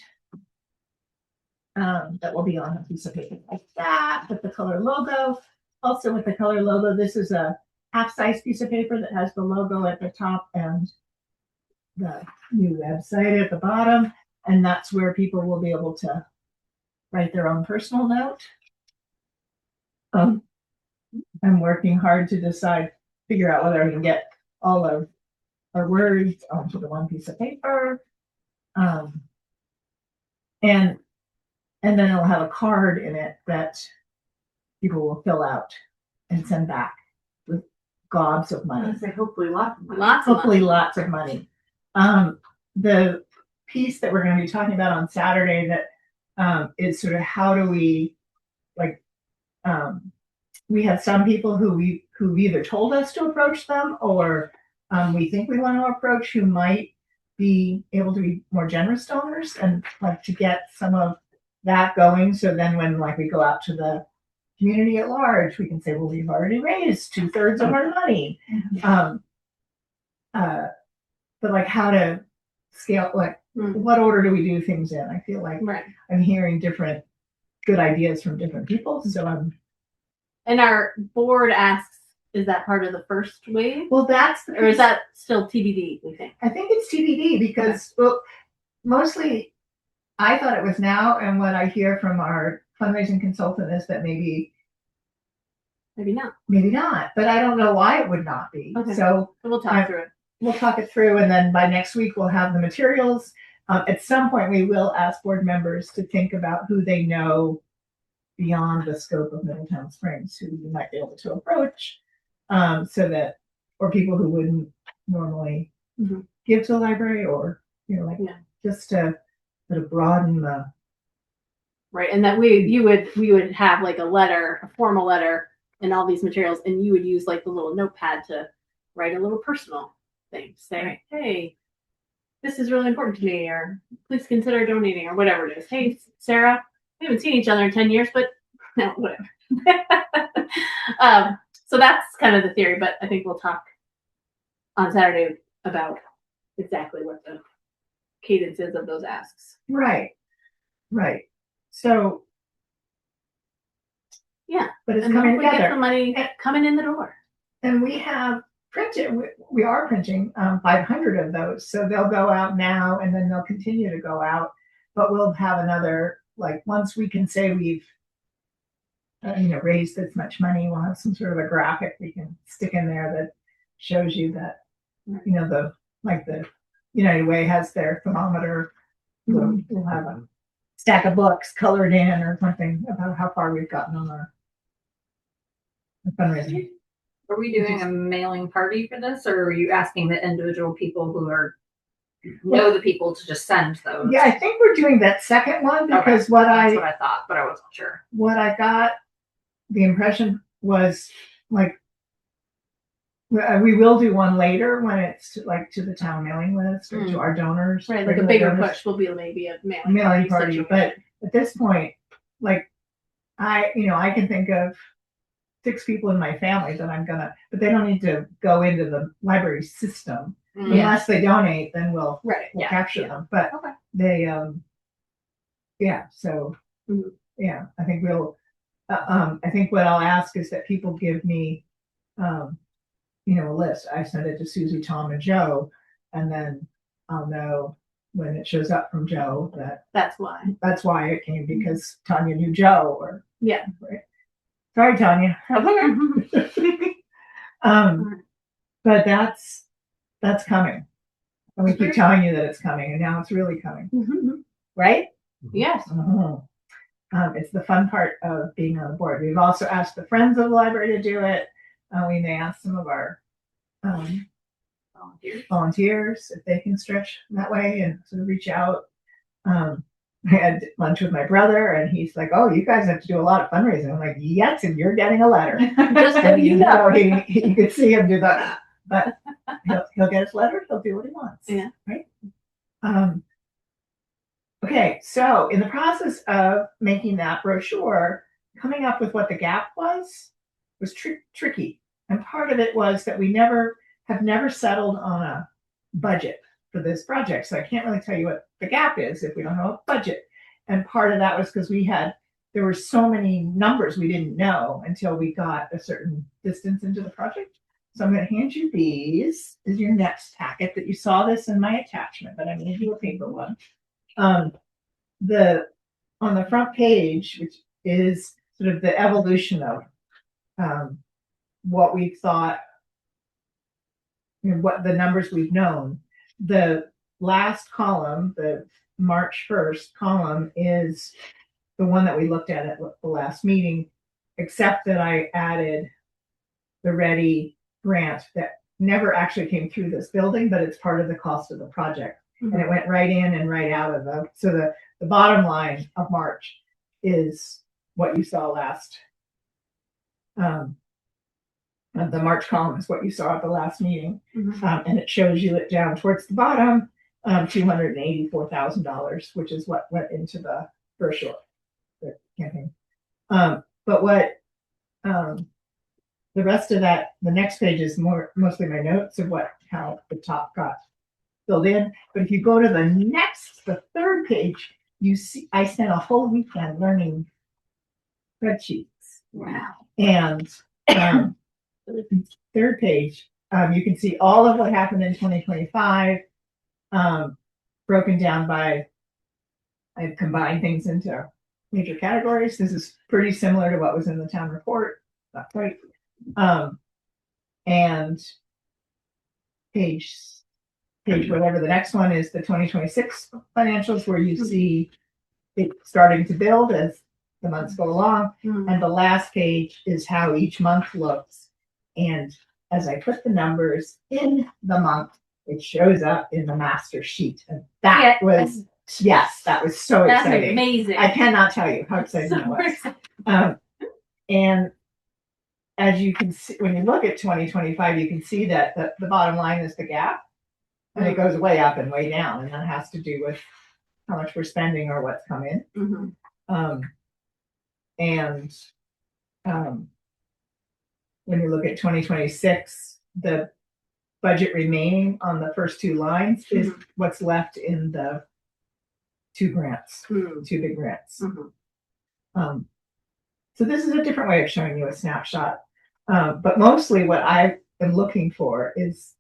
that will be on a piece of paper like that with the color logo. Also with the color logo, this is a half-size piece of paper that has the logo at the top and the new website at the bottom, and that's where people will be able to write their own personal note. I'm working hard to figure out whether I can get all of our words onto the one piece of paper, and then it'll have a card in it that people will fill out and send back with gobs of money. say hopefully lots of money. Hopefully lots of money. The piece that we're going to be talking about on Saturday that is sort of how do we we have some people who either told us to approach them or we think we want to approach who might be able to be more generous donors and like to get some of that going. So then when we go out to the community at large, we can say, well, we've already raised 2/3 of our money. But how to scale, what order do we do things in? I feel like I'm hearing different good ideas from different people. So And our board asks, is that part of the first wave? well, that's Or is that still TBD, we think? I think it's TBD because mostly I thought it was now, and what I hear from our fundraising consultant is that maybe not, but I don't know why it would not be. Okay. So We'll talk through it. we'll talk it through, and then by next week we'll have the materials. At some point, we will ask board members to think about who they know beyond the scope of Middletown Springs, who you might be able to approach, so that, or people who wouldn't normally give to the library, or just to sort of broaden the. Right, and that we would have like a formal letter, and all these materials, and you would use the little notepad to write a little personal thing, say, hey, this is really important to me, or please consider donating, or whatever it is. Hey, Sarah, we haven't seen each other in 10 years, but no, whatever. So that's kind of the theory, but I think we'll talk on Saturday about exactly what the cadence is of those asks. Right. So yeah, but it's and coming we get together. the money coming in the door. And we have printed, we are printing 500 of those. So they'll go out now and then they'll continue to go out. But we'll have another, once we can say we've raised this much money, we'll have some sort of a graphic we can stick in there that shows you that, the United Way has their thermometer. We'll have a stack of books colored in or something about how far we've gotten on our fundraising. Are we doing a mailing party for this, or are you asking the individual people who know the people to just send those? Yeah, I think we're doing that second one because that's what I thought, but I wasn't sure. What I got the impression was we will do one later when it's to the town mailing list or to our donors. Right, like a bigger push will be maybe a mailing party. But at this point, I can think of 6 people in my family that but they don't need to go into the library system unless they donate. Then we'll capture them. But they, so I think we'll. I think what I'll ask is that people give me, a list. I send it to Susie, Tom, and Joe, and then I'll know when it shows up from Joe that's why it came, because Tanya knew Joe, or right. Sorry, Tanya. But that's coming. And we keep telling you that it's coming, and now it's really coming, right? Yes. It's the fun part of being on the board. We've also asked the friends of the library to do it. We may ask some of our volunteers if they can stretch that way and sort of reach out. I had lunch with my brother, and he's like, "Oh, you guys have to do a lot of fundraising." I'm like, "Yes, and you're getting a letter." Just so And you know. you could see him do that, but he'll get his letter. He'll do what he wants. Yeah. Right. Okay, so in the process of making that brochure, coming up with what the gap was tricky, and part of it was that we have never settled on a budget for this project. So I can't really tell you what the gap is if we don't have a budget. And part of that was because there were so many numbers we didn't know until we got a certain distance into the project. So I'm going to hand you these. This is your next packet that you saw this in my attachment, but I'm going to do a paper one. On the front page, which is sort of the evolution of what we thought, what the numbers we've known. The last column, the March 1st column, is the one that we looked at the last meeting, except that I added the Ready grant that never actually came through this building, but it's part of the cost of the project. And it went right in and right out of so the bottom line of March is what you saw last. The March column is what you saw at the last meeting. And it shows you it down towards the bottom, $284,000, which is what went into the brochure, the campaign. But what the rest of that, the next page is mostly my notes of how the top got filled in. But if you go to the third page, you see I spent a whole weekend learning spreadsheets. Wow. And third page, you can see all of what happened in 2025, broken down by, I've combined things into major categories. This is pretty similar to what was in the town report, not quite. And page whatever the next one is, the 2026 financials, where you see it starting to build as the months go along. And the last page is how each month looks. And as I put the numbers in the month, it shows up in the master sheet. And that was so That's exciting. amazing. I cannot tell you how exciting that was. And as you can see, when you look at 2025, you can see that the bottom line is the gap. And it goes way up and way down. And that has to do with how much we're spending or what's come in. When you look at 2026, the budget remaining on the first two lines is what's left in the two big grants. So this is a different way of showing you a snapshot. But mostly what I am looking for is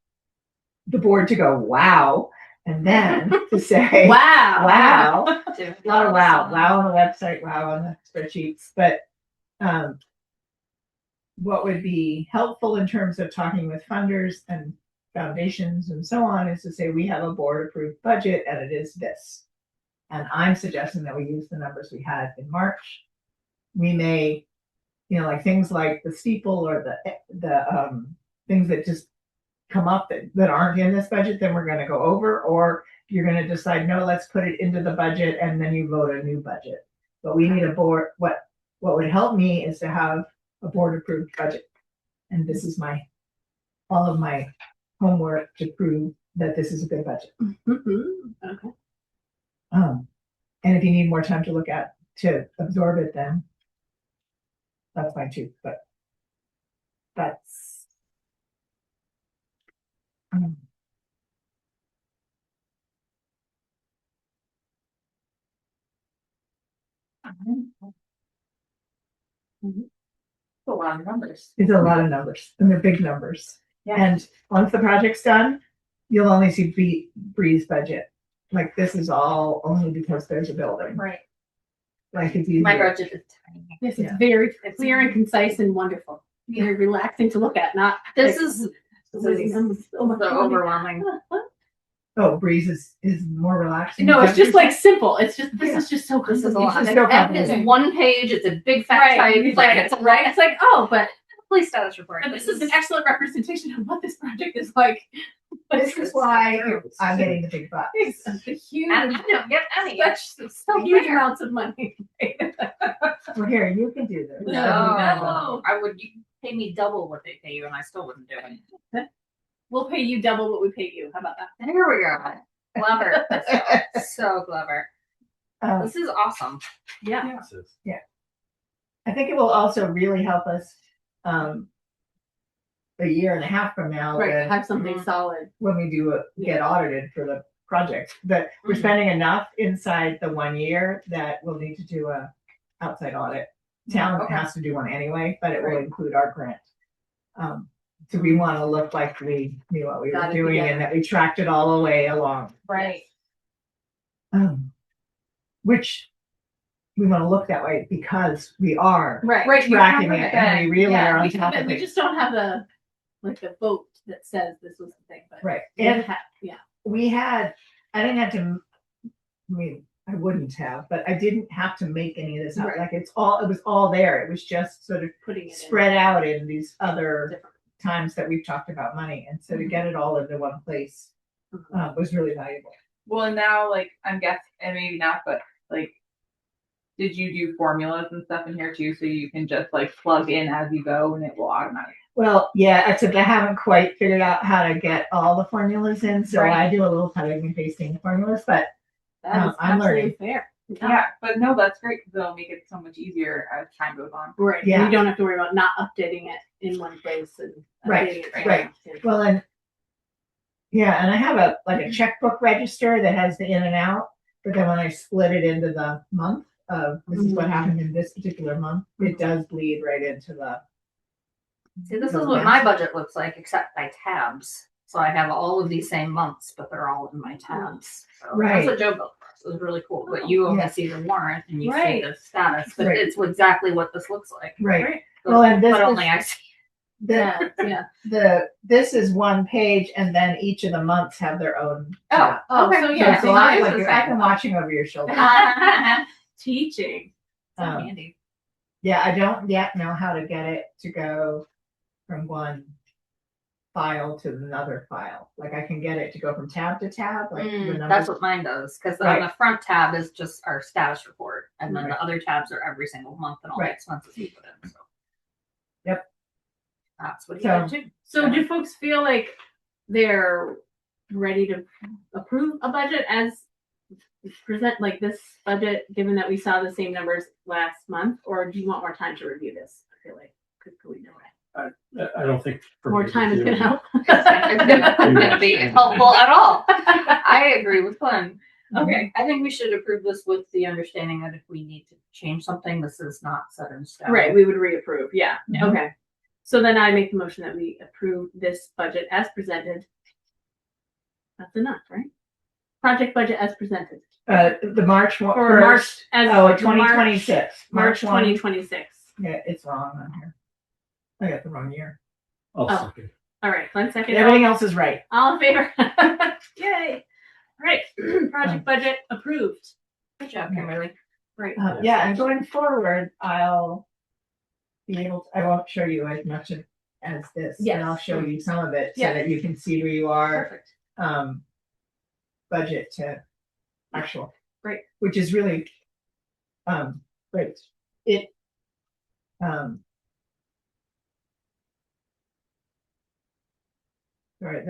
the board to go, wow, and then to say, wow. A lot of wow on the website, wow on the spreadsheets. But what would be helpful in terms of talking with funders and foundations and so on is to say we have a board approved budget and it is this. And I'm suggesting that we use the numbers we had in March. We may, like things like the steeple or the things that just come up that aren't in this budget, then we're going to go over, or you're going to decide, no, let's put it into the budget and then you vote a new budget. But we need a board. What would help me is to have a board approved budget. And this is all of my homework to prove that this is a good budget. Okay. And if you need more time to absorb it, then that's fine too. But that's A lot of numbers. it's a lot of numbers, and they're big numbers. Yeah. And once the project's done, you'll only see Bree's budget. Like this is all only because there's a building. Right. Like it's My easier. budget is tiny. Yes, it's Yeah. very clear and concise and wonderful. Very relaxing to look at. Not This like, is oh my so God. overwhelming. Oh, Breeze is more relaxing. No, Is it's that just what like simple. It's just this Yeah. is just so This is a complicated. lot. It's Like, so F is complicated. one page. It's a big fat Right, type. Like right, it's a right. It's like, oh, but police status report. but this is an excellent representation of what this project is like. This is why I'm getting the big bucks. It's a huge, And I don't get any. so huge amounts of money. Well, here, you can do this. No, I would you pay me double what they pay you, and I still wouldn't do it. We'll pay you double what we pay you. How about that? There we go. Clever. So clever. This is awesome. Yeah. This is- I think it will also really help us a year and a half from now Right. Have something Mhm. solid. when we do get audited for the project. But we're Mhm. spending enough inside the 1 year that we'll need to do a outside audit. Town Okay. has to do one anyway, but it will Right. include our grant. So we want to look like we knew what we Got were it doing together. and that we tracked it all the way along. Right. Which we want to look that way because we are Right. Right. you tracking covered it and we really Yeah, are on We, top of we it. just don't have the vote that says this was the thing. But Right. we And have, yeah. I didn't have to, I mean, I wouldn't have, but I didn't have to make any of this up. Right. Like it was all there. It was just sort of Putting it spread out in these in other different. times that we've talked about money. And so to get it all into one place Mhm. was really valuable. Well, and now, like, I'm guessing, and maybe not, but like, did you do formulas and stuff in here too, so you can just like plug in as you go and it will automatically? Well, yeah, except I haven't quite figured out how to get all the formulas in. So Right. I do a little cutting and pasting formulas, but That is I'm absolutely learning. fair. Yeah, but no, that's great because it'll make it so much easier as time goes on. Right. Yeah. You don't have to worry about not updating it in one place and Right, updating it right. somewhere. well, and yeah, and I have a checkbook register that has the in and out, but then when I split it into the month of this is what happened in this particular month, it does bleed right into the. See, this is what my budget looks like, except by tabs. So I have all of these same months, but they're all in my tabs. So Right. That's what Joe built for us. It was really cool. But you only Yeah. see the warrant and you Right. see the status, but Right. it's exactly what this looks like. Right. Well, and this but is- only I see. The, Yeah. this is one page and then each of the months have their own. tab. Oh, Okay. so So yeah. it's a so lot yours like is I've been watching over your shoulder. teaching. Handy. Yeah, I don't yet know how to get it to go from one file to another file. Like I can get it to go from tab to tab, like the numbers. That's what mine does. Because Right. on the front tab is just our status report. And then Right. the other tabs are every single month and all the Right. expenses we put in. So Yep. That's what he So- did too. So do folks feel like they're ready to approve a budget as present like this budget, given that we saw the same numbers last month, or do you want more time to review this? I feel like could we do it? I don't think. for More me time is do- gonna help. It's not gonna be helpful at all. I agree with Glenn. Okay. I think we should approve this with the understanding that if we need to change something, this is not set in stone. Right, we would reapprove. Yeah. Mhm. Okay. So then I make the motion that we approve this budget as presented. That's enough, right? Project budget as presented. The March one. Or March as Oh, March- 2026. March one. 2026. Yeah, it's wrong on here. I got the wrong year. I'll Oh. second. All right, 1 second. Everything else is right. All in favor? Yay. All right, project budget approved. Good job, Kimberly. Right. Yeah, and going forward, I'll be able to, I won't show you as much as this, Yes. and I'll show you some of it so Yeah. that you can see where you are, Perfect. budget to actual. Great. Which is really, great. It, sorry,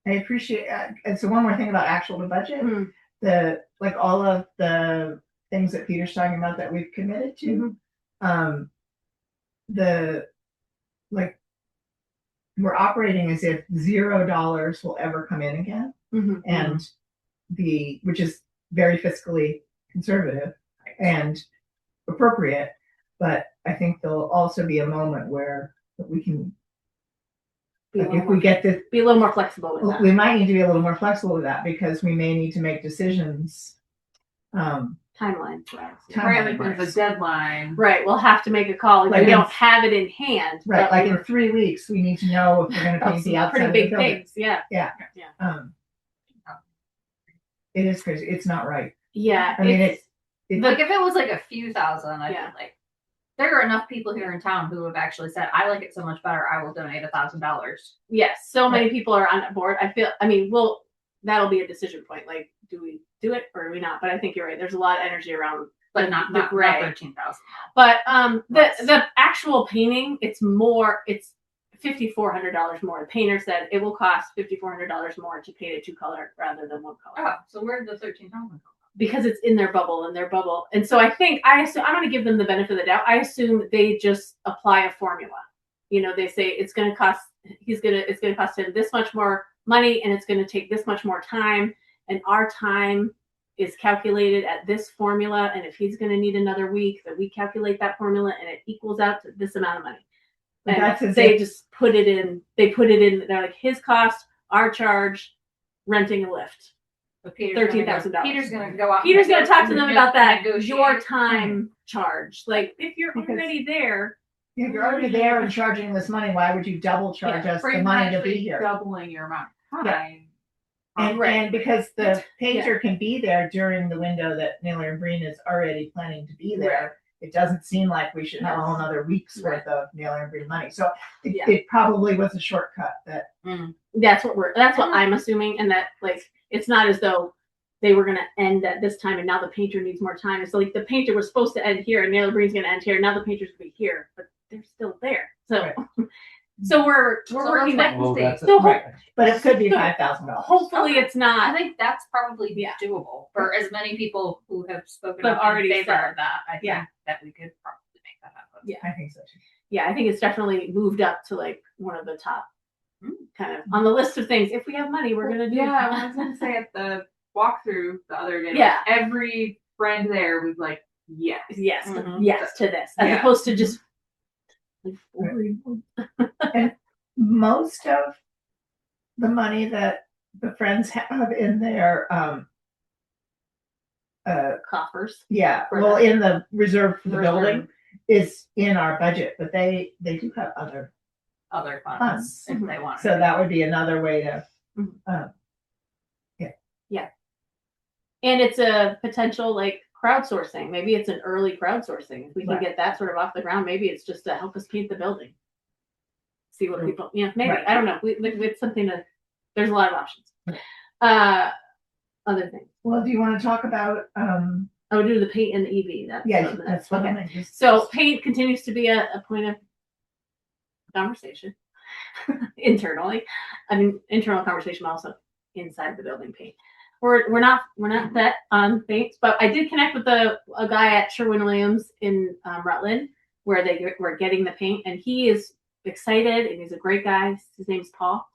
I appreciate, and so one more thing about actual to budget, Mhm. like all of the things that Peter's talking about that we've committed to, like, we're operating as if $0 will ever come in again, Mhm. and which is very fiscally conservative and appropriate, but I think there'll also be a moment where we can, Be a like, little if we more- get this, be a little more flexible with that. we might need to be a little more flexible with that because we may need to make decisions Timeline. Right, like there's a deadline. Right, we'll have to make a call. Like, Like we in- don't have it in hand. Right, but like we in were 3 weeks, we need to know if we're going to about paint some the outside pretty of the big building. things. Yeah. It is crazy. It's not right. Yeah. I mean, it's, Like if it was like a few thousand, I'd Yeah. be like, there are enough people here in town who have actually said, I like it so much better, I will donate $1,000. yes, so many people are on board. That'll be a decision point. Like, do we do it or do we not? But I think you're right. There's a lot of energy around But not the gray. 13,000. But Less. the actual painting, it's $5,400 more. The painter said it will cost $5,400 more to paint a 2-color rather than 1 color. Oh, so where did the 13,000 come from? Because it's in their bubble. And so I assume I'm going to give them the benefit of the doubt. I assume they just apply a formula. You know, they say it's going to cost him this much more money and it's going to take this much more time. And our time is calculated at this formula. And if he's going to need another week, then we calculate that formula and it equals out to this amount of money. But And that's as they if- just put it in, they're like his cost, our charge, renting a lift. So Peter's $13,000. Peter's going to go out. Peter's going to talk to them about that. negotiate. Your time charge. Like, if you're Because- already there, If you're already there and charging this money, why would you double charge us Or the you're money to actually be here? doubling your amount of Yeah. time. And because the painter can be there during the window that Naylor and Breen is already planning to be there, it doesn't seem like we should have a whole other week's worth of Naylor and Breen money. So it probably was a shortcut that that's what I'm assuming. And that, like, it's not as though they were going to end at this time and now the painter needs more time. It's like the painter was supposed to end here and Naylor Breen's going to end here. Now the painter's going to be here, but they're still there. So, Right. so we're So working let's that. Well, Wednesday. that's So Right. But it could be So, $5,000. Hopefully it's I not. think that's probably Yeah. doable for as many people who have spoken But up already in favor said. of that. I think Yeah. that we could probably make that happen. Yeah. I think so too. Yeah, I think it's definitely moved up to like one of the top kind of on the list of things. If we have money, we're going to do. Yeah, I was gonna say at the walkthrough the other day, Yeah. like, every friend there was like, yes. Yes, Mhm. yes to this, as Yeah. opposed to just. Most of the money that the Friends have in their Coffers. in the reserve for the building is in our budget, but they do have other, Other funds if Mhm. they want. so that would be another way to And it's a potential like crowdsourcing. Maybe it's an early crowdsourcing. If we can Right. get that sort of off the ground, maybe it's just to help us paint the building. See what people, maybe. Right. I don't know. It's something to, there's a lot of options. Other things. Well, do you want to talk about I would do the paint and the EV. that's what okay. I'm thinking. So paint continues to be a point of conversation internally. I mean, internal conversation, but also inside the building paint. We're not set on paints, but I did connect with a guy at Sherwin-Williams in Rutland where they were getting the paint, and he is excited and he's a great guy. His name's Paul,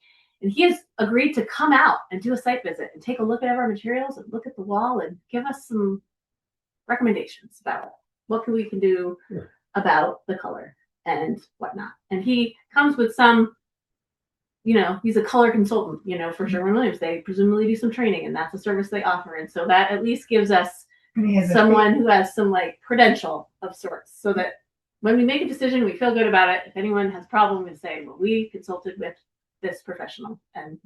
and he has agreed to come out and do a site visit and take a look at our materials and look at the wall and give us some recommendations about what we can do about the color and whatnot. And he comes with some, he's a color consultant, for Sherwin-Williams. They presumably do some training, and that's a service they offer. And so that at least gives us And he has a someone who has some like credential of sorts, so that when we make a decision, we feel good about it. If anyone has a problem, we say, well, we consulted with this professional, and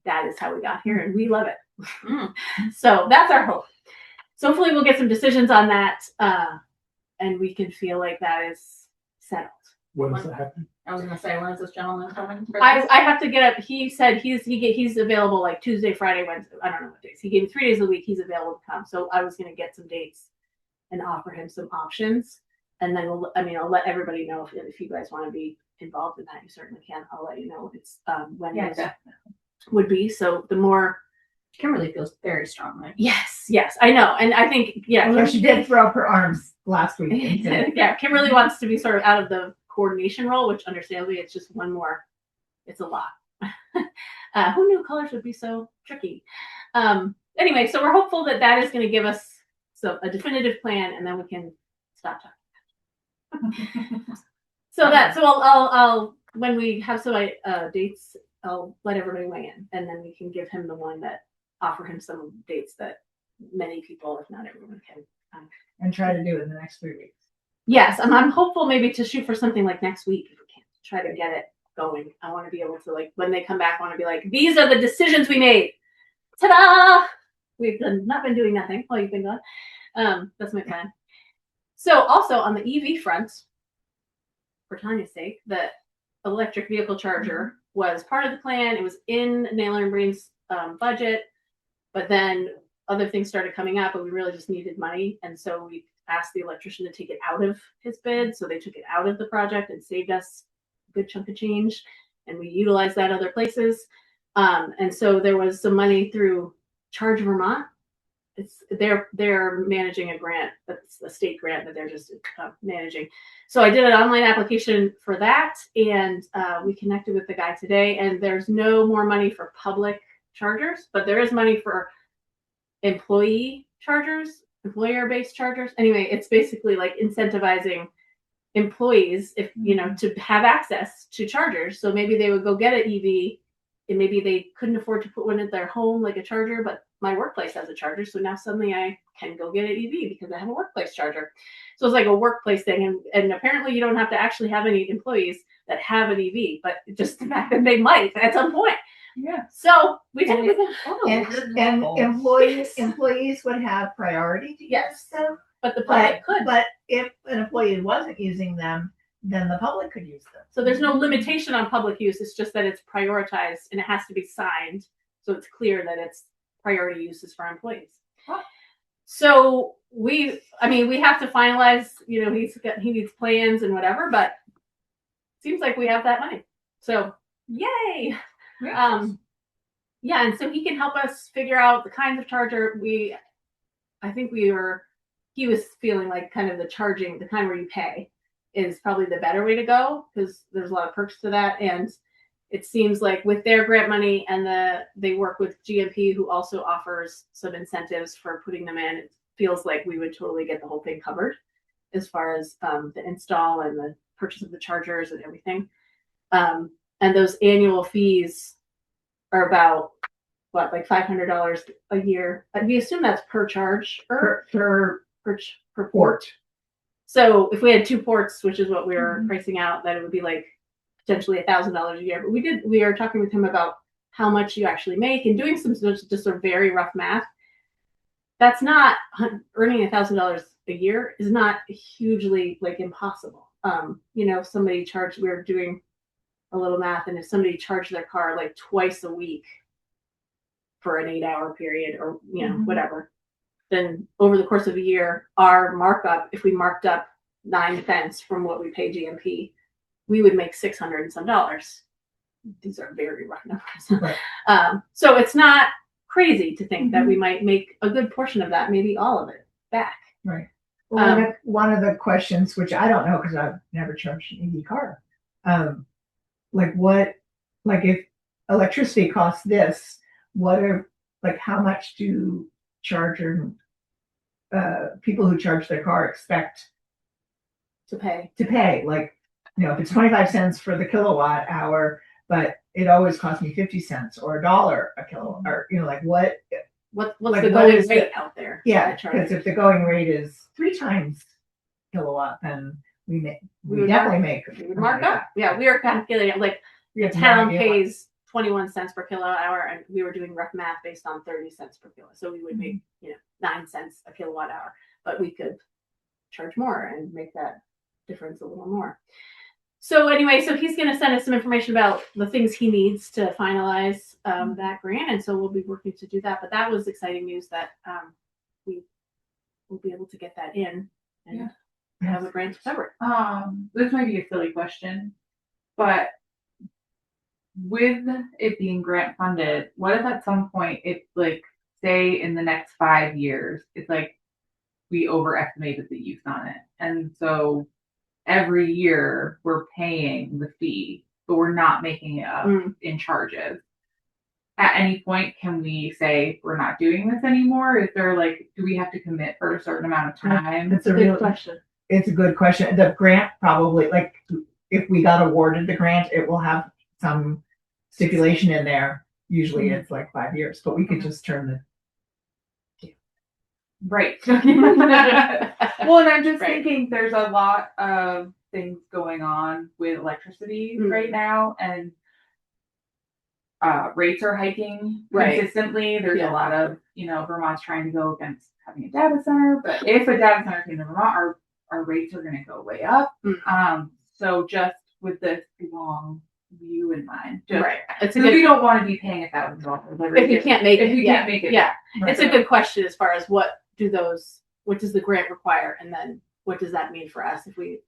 that is how we got here, and we love it. So that's our hope. So hopefully we'll get some decisions on that, and we can feel like that is settled. When does that happen? I was gonna say, when is this gentleman coming? For I this? have to get up. He said he's available like Tuesday, Friday, Wednesday. I don't know what days. He gave me 3 days a week. He's available to come. So I was going to get some dates and offer him some options. And then I'll let everybody know if you guys want to be involved in that. You certainly can. I'll let you know it's when Yeah, those would be. So the more. Kimberly feels very strongly. Yes, I know. And I think, Although she did throw up her arms last week. and said, yeah, Kim really wants to be sort of out of the coordination role, which understandably it's just one more. It's a lot. Who knew colors would be so tricky? Anyway, so we're hopeful that is going to give us a definitive plan, and then we can stop talking. So I'll when we have some dates, I'll let everybody weigh in, and then we can give him the one that offer him some dates that many people, if not everyone, can. And try to do it in the next 3 weeks. Yes, I'm hopeful maybe to shoot for something like next week if we can try to get it going. I want to be able to, like, when they come back, I want to be like, these are the decisions we made. Ta-da! We've not been doing nothing while you've been gone. That's my plan. So also on the EV front, for Tanya's sake, the electric vehicle charger was part of the plan. It was in Naylor and Breen's budget, but then other things started coming up, and we really just needed money. And so we asked the electrician to take it out of his bid. So they took it out of the project and saved us a good chunk of change. And we utilized that other places. And so there was some money through Charge Vermont. They're managing a grant, that's a state grant that they're just managing. So I did an online application for that, and we connected with the guy today. And there's no more money for public chargers, but there is money for employee chargers, employer-based chargers. Anyway, it's basically like incentivizing employees, if to have access to chargers. So maybe they would go get an EV, and maybe they couldn't afford to put one at their home, like a charger, but my workplace has a charger. So now suddenly I can go get an EV because I have a workplace charger. So it's like a workplace thing. And apparently you don't have to actually have any employees that have an EV, but just the fact that they might at some point. Yeah. So we did it. And employees would have priority to use Yes. them. But the public could. But if an employee wasn't using them, then the public could use them. So there's no limitation on public use. It's just that it's prioritized and it has to be signed. So it's clear that it's priority uses for employees. Huh. So we have to finalize, he needs plans and whatever, but it seems like we have that money. So yay. Yeah. Yeah. And so he can help us figure out the kinds of charger he was feeling like kind of the charging, the kind where you pay is probably the better way to go, because there's a lot of perks to that. And it seems like with their grant money and they work with GMP, who also offers some incentives for putting them in. It feels like we would totally get the whole thing covered as far as the install and the purchase of the chargers and everything. And those annual fees are about like $500 a year. We assume that's per charge or per port. So if we had 2 ports, which is what we were pricing out, that it would be like potentially $1,000 a year. But we are talking with him about how much you actually make and doing some just sort of very rough math. That's not earning $1,000 a year is not hugely like impossible. If somebody charged, we were doing a little math, and if somebody charged their car like twice a week for an 8-hour period or whatever, then over the course of a year, our markup, if we marked up 9 cents from what we pay GMP, we would make $600 and some dollars. These are very rough numbers. Right. So it's not crazy to think that we might make a good portion of that, maybe all of it, back. Right. Well, one of the questions, which I don't know because I've never charged an EV car, if electricity costs this, how much do people who charge their car expect to pay? Like, if it's 25 cents for the kilowatt hour, but it always costs me 50 cents or $1 a kilowatt, or what's like, the what going is rate out there? Yeah, because if the going rate is 3 times kilowatt, then we would definitely make. We would mark up. Yeah, we were calculating like the town pays 21 cents per kilowatt hour, and we were doing rough math based on 30 cents per kilowatt. So we would make 9 cents a kilowatt hour, but we could charge more and make that difference a little more. So anyway, so he's going to send us some information about the things he needs to finalize that grant, and so we'll be working to do that. But that was exciting news that we will be able to get that in and have a grant to cover it. This might be a silly question, but with it being grant funded, what if at some point it's like, say in the next 5 years, it's like we overestimated the use on it, and so every year we're paying the fee, but we're not making it up in charges. At any point, can we say we're not doing this anymore? Is there do we have to commit for a certain amount of time? It's a real question. It's a good question. The grant probably, if we got awarded the grant, it will have some stipulation in there. Usually it's 5 years, but we could just turn Right. Well, and I'm just Right. thinking there's a lot of things going on with electricity Mhm. right now, and rates are hiking Right. consistently. There's Yeah. a lot of, Vermont's trying to go against having a data center, but if a data center came to Vermont, our rates are going to go way up. So just with this long view in mind, just Right. It's a because good. we don't want to be paying $1,000 If you can't make it, if we yeah, can't make it. yeah. Right. It's a good question as far as what does the grant require, and then what does that mean for us if we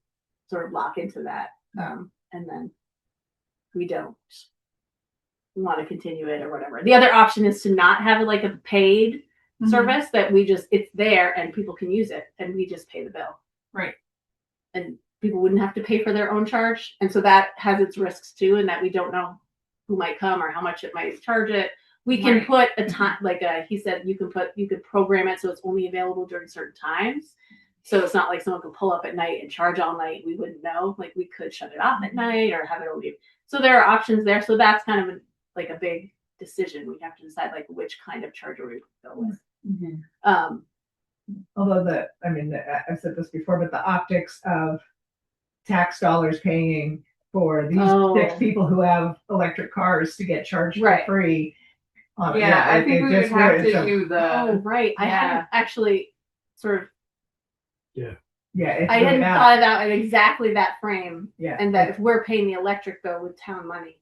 sort of lock into that, and then we don't want to continue it or whatever. The other option is to not have it like a paid service that it's there and people can use it and we just pay the bill. Right. And people wouldn't have to pay for their own charge. And so that has its risks too, in that we don't know who might come or how much it might charge it. We can Right. put a time, he said, you could program it so it's only available during certain times. So it's not like someone could pull up at night and charge all night. We wouldn't know. Like we could shut it off at night or have it only. So there are options there. So that's kind of a big decision. We have to decide like which kind of charger we go with. Although I've said this before, but the optics of tax dollars paying for these 6 people who have electric cars to get charged Right. for free. I think we would have to do Oh, the. right. I hadn't actually sort of. Yeah, it's I really hadn't bad. thought about in exactly that frame. Yeah. And that if we're paying the electric bill with town money,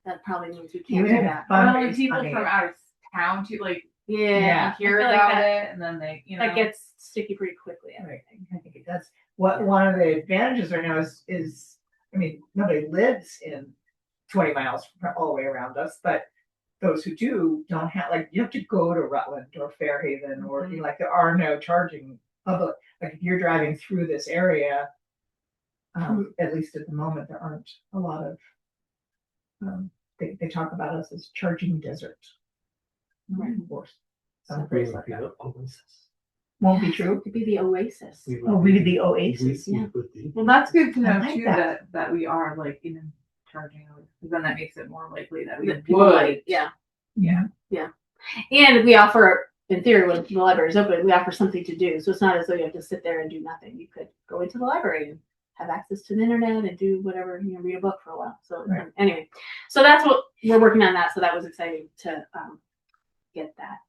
that probably means we can't Even do if that. fundraise People money. from out of town to Yeah. hear I feel like about that, it, and then they, that gets sticky pretty quickly. I Right. think. I think it does. One of the advantages right now is nobody lives in 20 miles all the way around us, but those who do don't have, you have to go to Rutland or Fairhaven or there are no charging public. Like if you're driving through this area, at least at the moment, there aren't a lot of. They talk about us as charging desert. Of course, some phrase like that. Won't be true. It could be the oasis. Oh, we did the Oasis. Yeah. Well, that's good to know I like too that. that we are charging, because then that makes it more likely that we That people would. might, yeah. Yeah. And we offer, in theory, when the library is open, we offer something to do. So it's not as though you have to sit there and do nothing. You could go into the library and have access to the internet and do whatever, read a book for a while. So Right. Anyway, so that's what we're working on that. So that was exciting to get that.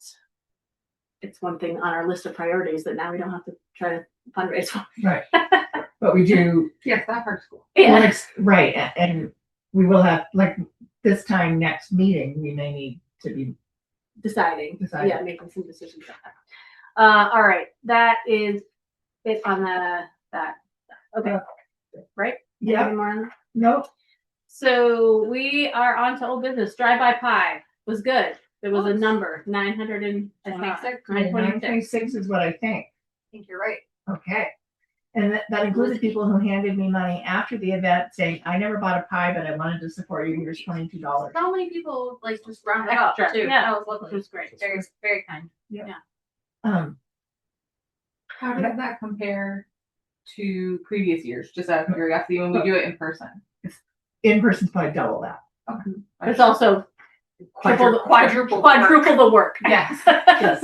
It's one thing on our list of priorities that now we don't have to try to fundraise for. Right. But we do. Yes, that part's cool. Well, right. And we will have, this time next meeting, we may need to be Deciding. Deciding. Yeah, making some decisions about that. All right. That is it on that. Okay. Right? Anything more on that? Nope. So we are on to old business. Drive-by pie was good. There was a number, 926. 926 is what I think. I think you're right. Okay. And that included people who handed me money after the event saying, I never bought a pie, but I wanted to support you. Here's $22. So many people just rounded up Extra, too. yeah. That was Which lovely. was great. Very, very kind. How does that compare to previous years? Just out of curiosity, when we do it in person. In person's probably double that. It's also Quadruple the work. Yes.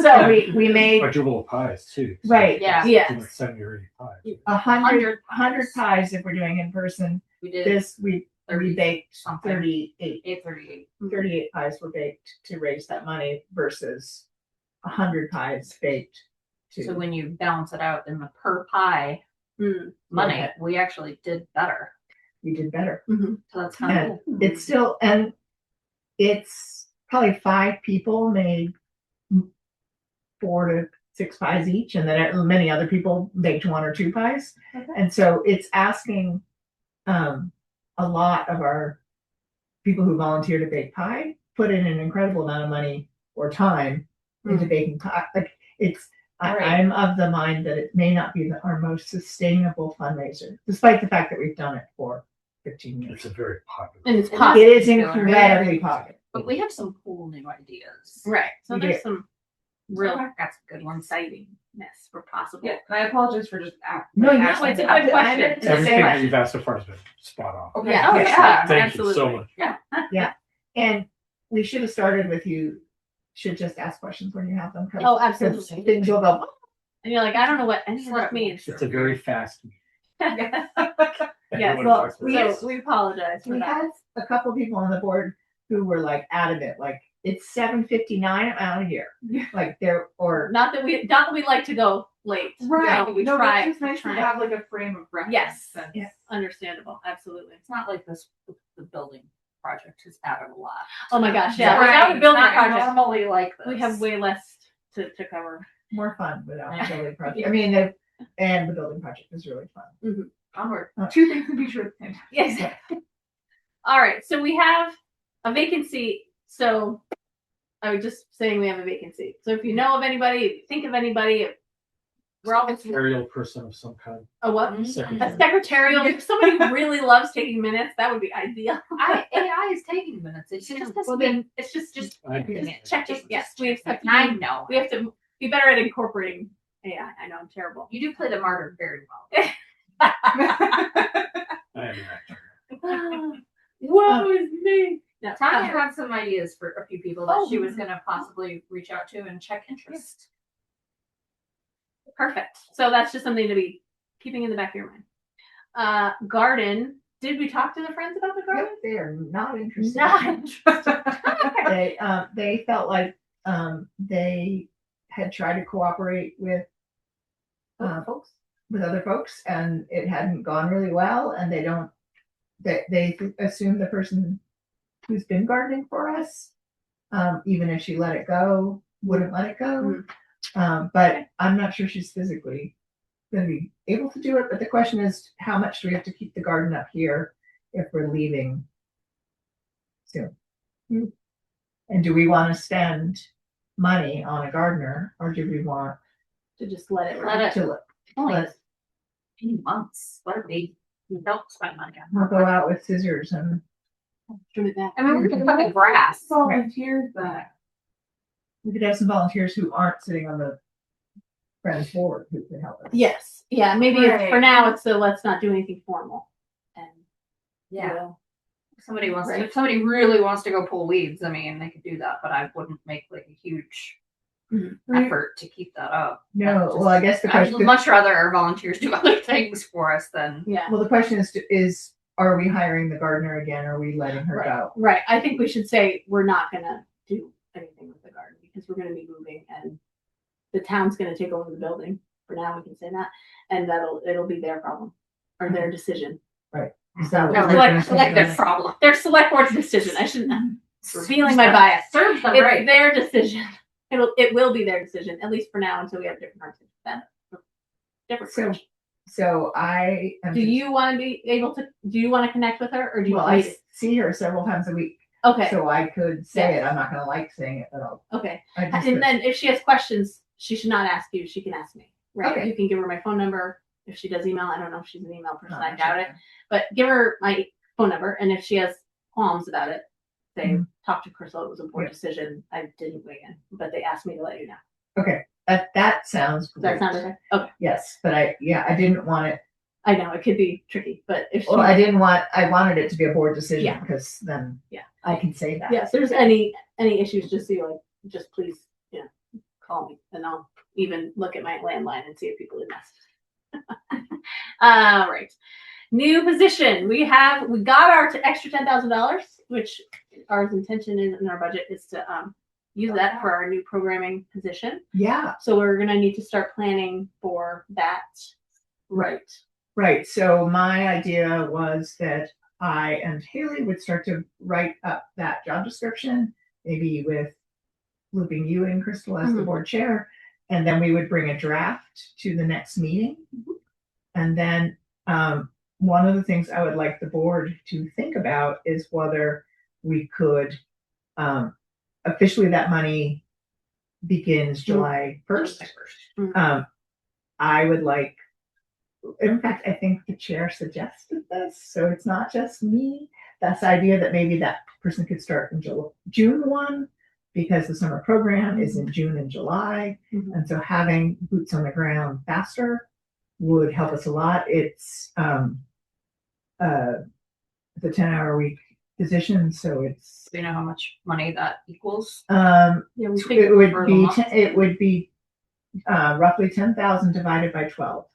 So we made Quadruple pies too. right. Yeah. Yes. 70 or 80 pies. 100 pies if we're doing in person. We did This we 30 baked something. 38. 838. 38 pies were baked to raise that money versus 100 pies baked to. So when you balance it out in the per pie money, Yeah. we actually did better. we did better. So that's kind of And cool. it's still, and it's probably 5 people made 4 to 6 pies each, and then many other people baked 1 or 2 pies. Okay. And so it's asking a lot of our people who volunteer to bake pie put in an incredible amount of money or time into baking pie. I'm of the mind that it may not be our most sustainable fundraiser, despite the fact that we've done it for 15 years. It's a very popular. And it's It possible. is incredibly popular. But we have some cool new ideas. Right. So We there's did. some Real, real got some good ones. excitingness for possible. Yeah, and I apologize for just No, asking. no, it's a good question. It's the Everything same that question. you've asked so far has been spot on. Okay. Yeah. Oh, Yes. yeah. Thank you so Absolutely. much. And we should have started with you should just ask questions when you have them. 'cause Oh, absolutely. Things will go, And you're like, I don't know what any of this means. It's a very fast. Yes, Everyone well, talks about it. so we apologize for We that. had a couple people on the board who were like adamant, like it's 7:59, I'm out of here. Like there, or Not that we like to go late. Right. No, we no, try. but it's just nice to try. have like a frame of reference. Yes. and- Yeah. Understandable. Absolutely. It's not like this, the building project has added a lot. Oh my gosh. Yeah. Right. Without the building It's not project, normally like this. we have way less to cover. more fun without the building project. Yeah. I mean, and the building project is really fun. Onward. Two things can be true at the same time. Yes. All right. So we have a vacancy. So I was just saying we have a vacancy. So if you know of anybody, if you think of anybody, we're all Secretarial person of some kind. a what? A Secretary. secretarial. If somebody who really loves taking minutes, that would be ideal. AI is taking minutes. It just has Well, to be. then it's just I- check it. Yes, we have I to. know. We have to be better at incorporating AI. I know I'm terrible. You do play the martyr very well. I am an actor. Woe is me. No, Tanya had some ideas for a few people that Oh. she was going to possibly reach out to and check interest. perfect. So that's just something to be keeping in the back of your mind. Garden. Did we talk to the friends about the garden? Yep, they are not interested. Not interested. They felt like they had tried to cooperate with Folks. with other folks and it hadn't gone really well, and they assume the person who's been gardening for us, even if she let it go, wouldn't let it go. But I'm not sure she's physically going to be able to do it. But the question is, how much do we have to keep the garden up here if we're leaving soon? And do we want to spend money on a gardener, or do we want To just let it Let run. it. to Only let a few months. What a big. You don't spend money on. we'll go out with scissors and Trim it back. I mean, we're going to cut the grass. Volunteers that. we could have some volunteers who aren't sitting on the friends board who can help us. Yes. Yeah. Maybe it's, for Right. now it's let's not do anything formal. And Yeah. we'll- Somebody wants to, Right. if somebody really wants to go pull weeds, I mean, they could do that, but I wouldn't make like a huge effort to keep that up. No, well, I guess the I'd question. much rather our volunteers do other things for us than. Yeah. Well, the question is are we hiring the gardener again? Or are we letting her go? Right. I think we should say we're not gonna do anything with the garden because we're gonna be moving and the town's gonna take over the building. For now, we can say that, and it'll be their problem or their decision. Is that what No, we're like- gonna say like about this it? problem. Their select board's decision. I shouldn't. I'm revealing my bias. Serves them It's right. their decision. It will be their decision, at least for now, until we have a different person. Then different. So, approach. so I am. Do you want to be able to? Do you want to connect with her, or do you Well, want I me to? see her several times a week, Okay. so I could say it. I'm not going to like saying it, but I'll. Okay. I just And then if she has questions, she should not ask you. She can ask me. Right. Okay. You can give her my phone number. If she does email, I don't know if she's an email person. No, I doubt it. But give her my phone number, and if she has qualms about it, say Mhm. talk to Crystal. It was a board Yeah. decision. I didn't weigh in, but they asked me to let you know. Okay, that sounds Does that great. sound okay? Okay. Yes, but I didn't want it. I know it could be tricky, but if she, Well, I wanted it to be a board decision Yeah. because then Yeah. I can say that. yes, there's any issues, just just please, call me, and I'll even look at my landline and see if people have messaged. Right. New position. We got our extra $10,000, which our intention is in our budget is to use that for our new programming position. Yeah, So we're gonna need to start planning for that. Right. right. So my idea was that I and Haley would start to write up that job description, maybe with looping you in, Crystal, as the Mhm. board chair, and then we would bring a draft to the next meeting. And then one of the things I would like the board to think about is whether we could officially that money begins July 1st. I would like, in fact, I think the chair suggested this, so it's not just me. That's the idea that maybe that person could start in June 1 because the summer program is in June and July. Mhm. And so having boots on the ground faster would help us a lot. It's the 10-hour week position, so it's Do you know how much money that equals? Yeah, we it figured would for the be month. it would be roughly 10,000 divided by 12.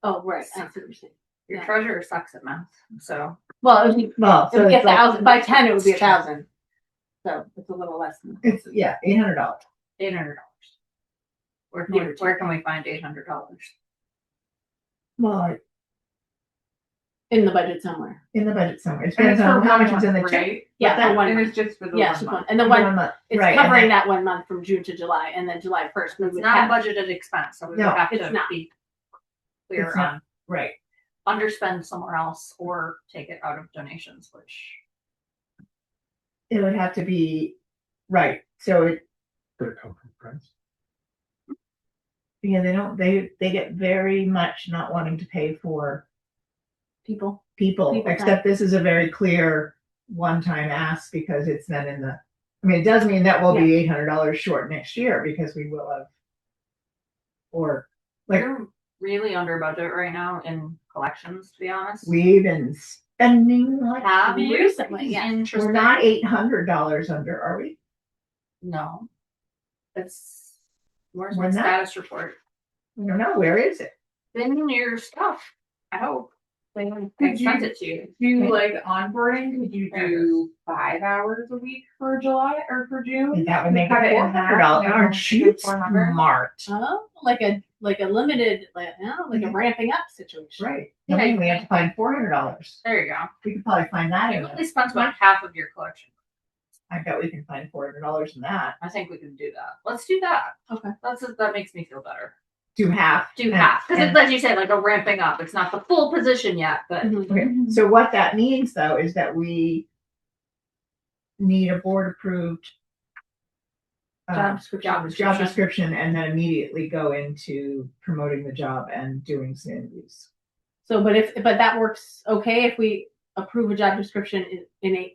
Oh, right. I see what you're saying. Your Yeah. treasurer sucks at math, so. Well, it would be, Well, it would be it's like- 1,000. By 10, it would be 1,000. So it's a little less than It's yeah, $800. $800. Where Give or take. can we find $800? Well, in the budget somewhere. in the budget somewhere. It And it's depends on for how one much is in the month, check. right? Yeah, that for one And month. it's just for the Yeah, one it's just month. one. And the For one, 1 month. it's Right, and covering then- that 1 month from June to July, and then July 1st. We It's would not a have, budgeted expense, so we No, would have it's to not. be clear It's not. on Right. underspend somewhere else or take it out of donations, which It would have to be right. So it Did it come from friends? yeah, they get very much not wanting to pay for people. people, People except this is a very clear one-time ask because it's then in the, I mean, it does mean that we'll be $800 short next year because we will have, or like we're really under budget right now in collections, to be honest. we've been spending like, have Recently, yeah. we're not $800 under, are we? No. It's, where's We're my not. status report? I don't know, where is it? Then in your stuff, I hope. I Could sent you it to you. do like onboarding? Could you do 5 hours a week for July or for June? And that would make Cut it it in half, $400. make Aren't it you 400? smart? Oh, like a limited, like a ramping up situation. Right. Yeah, I mean, you we have to find $400. There you go. We could probably find that in You there. only spent about half of your collection. I bet we can find $400 in that. I think we can do that. Let's do that. Okay. That makes me feel better. Do half. Do and- half. Because and- it's, as you say, like a ramping up. It's not the full position yet, but Mhm. Okay, so what that means though is that we need a board approved Job description. job description and then immediately go into promoting the job and doing some interviews. So, but that works okay if we approve a job description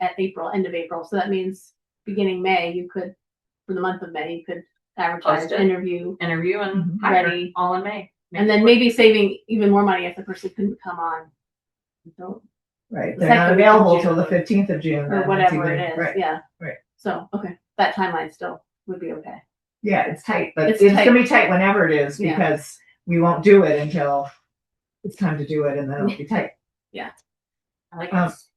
at April, end of April. So that means beginning May, you could, for the month of May, you could advertise, Post it. interview, interview and Mhm. hire Ready. all in May. and then maybe saving even more money if the person couldn't come on. So, Right, The they're not second week of available June. till the 15th of June. then or it's whatever even- it is. Right, Yeah. right. So, okay. That timeline still would be okay. yeah, it's tight, but It's it's tight. gonna be tight whenever it is Yeah. because we won't do it until it's time to do it and then it'll be tight. I like Um, this.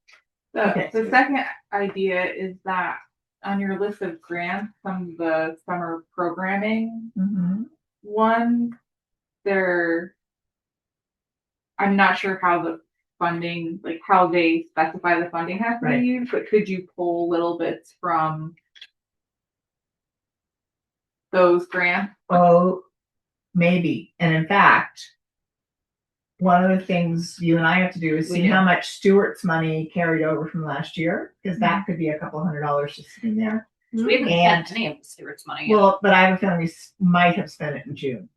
Okay. The second idea is that on your list of grants from the summer programming Mhm. one, I'm not sure how the funding, like how they specify the funding has to Right. be used, but could you pull little bits from those grants? Oh, maybe. And in fact, one of the things you and I have to do is We see do. how much Stewart's money carried over from last year, because that could be a couple $100 just sitting there. We haven't And- spent any of the Stewart's money yet. Well, but I have a feeling we might have spent it in June.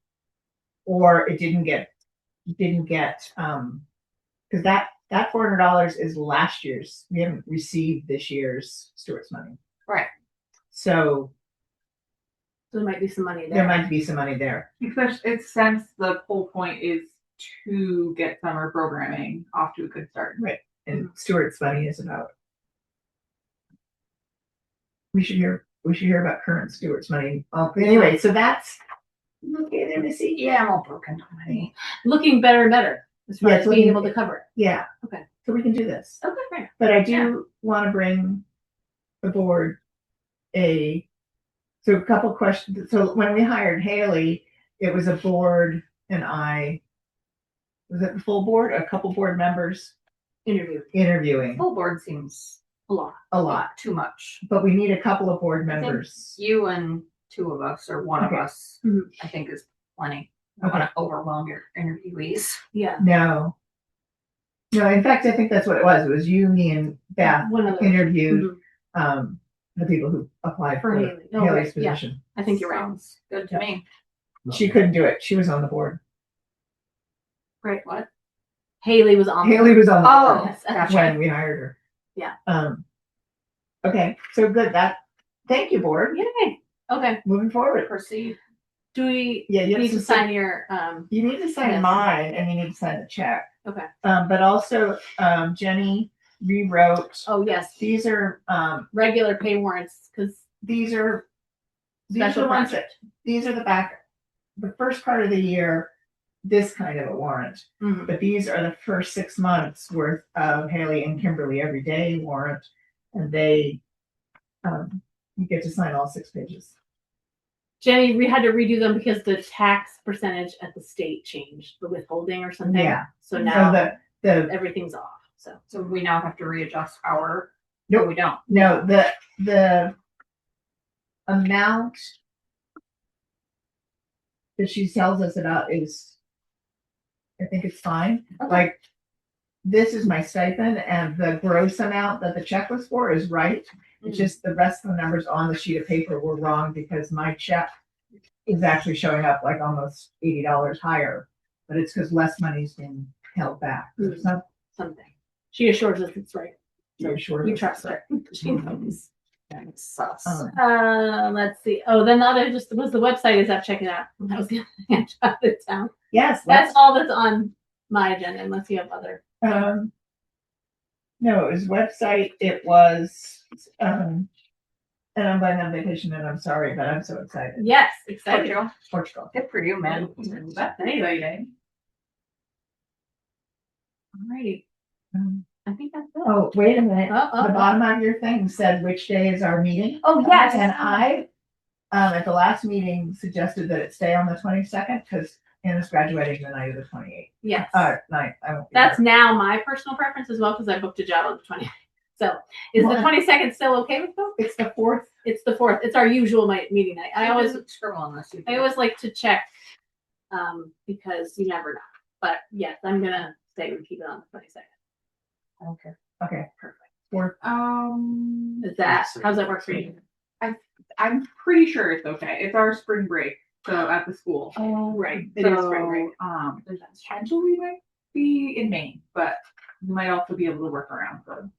Or it didn't get, because that $400 is last year's. We haven't received this year's Stewart's money. Right. So So there might be some money there there. might be some money there. Especially, it since the whole point is to get summer programming off to a good start. And Stewart's money is about. We should hear about current Stewart's money. Anyway, so that's okay there, Missy. Yeah, I'm all broken already. Looking better and better as far Yeah, as it's being looking- able to cover it. Yeah. Okay. So we can do this. Okay, great. But I do want to bring the board a couple questions. So when we hired Haley, it was a board and was it the full board? A couple board members Interview. interviewing Full board seems A lot. a lot, too much. but we need a couple of board I think members. You and two of us, or one Okay. of us, Mhm. I think is plenty. I don't want to overwhelm your interviewees. Yeah. No. No, in fact, I think that's what it was. It was you, me, and Beth One other. interviewed Mhm. the people who applied For for Haley. Oh, Haley's right, yeah. position. I think you're right. Sounds good to Yeah. me. She couldn't do it. She was on the board. Right. What? Haley was on. Haley was on the Oh, board Yes, gotcha. when we hired her. Yeah. Okay, so good. Thank you, board. Yay. Okay. Moving forward. Proceed. Do we Yeah, you need have to some sign your You need to sign Yes. mine and you need to sign the check. Okay. But also, Jenny rewrote, oh yes, these are, regular pay warrants because these are Special the ones that, these are the first part of the year, this kind of a warrant. Mhm. But these are the first 6 months worth of Haley and Kimberly everyday warrant. And they, you get to sign all 6 pages. Jenny, we had to redo them because the tax percentage at the state changed, the withholding or something. Yeah. So now The everything's off. So we now have to readjust our. Nope. No, we don't. no, the amount that she tells us about is, I think it's fine. Okay. Like, this is my stipend, and the gross amount that the check was for is right. It's just the rest of the numbers on the sheet of paper were wrong because my check is actually showing up like almost $80 higher, but it's because less money's been held back. There's not Something. She assures us it's right. so sure. You trust her. She knows. Thanks, sus. Let's see. Oh, then the other just was the website is up. Check it out. That was the other thing I jotted down. Yes, That's all that's on my agenda, unless you have other. no, it was website. It was, and I'm going on vacation and I'm sorry, but I'm so excited. Yes, excited. Portugal. Good for you, man. That's exciting. Alrighty. I think that's it. Oh, wait a minute. Oh, The bottom of your thing said which day is our meeting. Oh, yes. And I, at the last meeting, suggested that it stay on the 22nd because Anna's graduating the night of the 28th. Yes. Night. I won't be That's there. now my personal preference as well because I booked a job on the 20th. So is the Well, 22nd still okay with you? It's the 4th. It's the 4th. It's our usual meeting night. I always scribble on this. I always like to check because you never know. But yes, I'm gonna say we keep it on the 22nd. Okay, Perfect. 4th. Is that how's that work for you? I'm pretty sure it's okay. It's our spring break, so at the school. Oh, right. It So, is spring break. There's potential we might be in Maine, but we might also be able to work around the.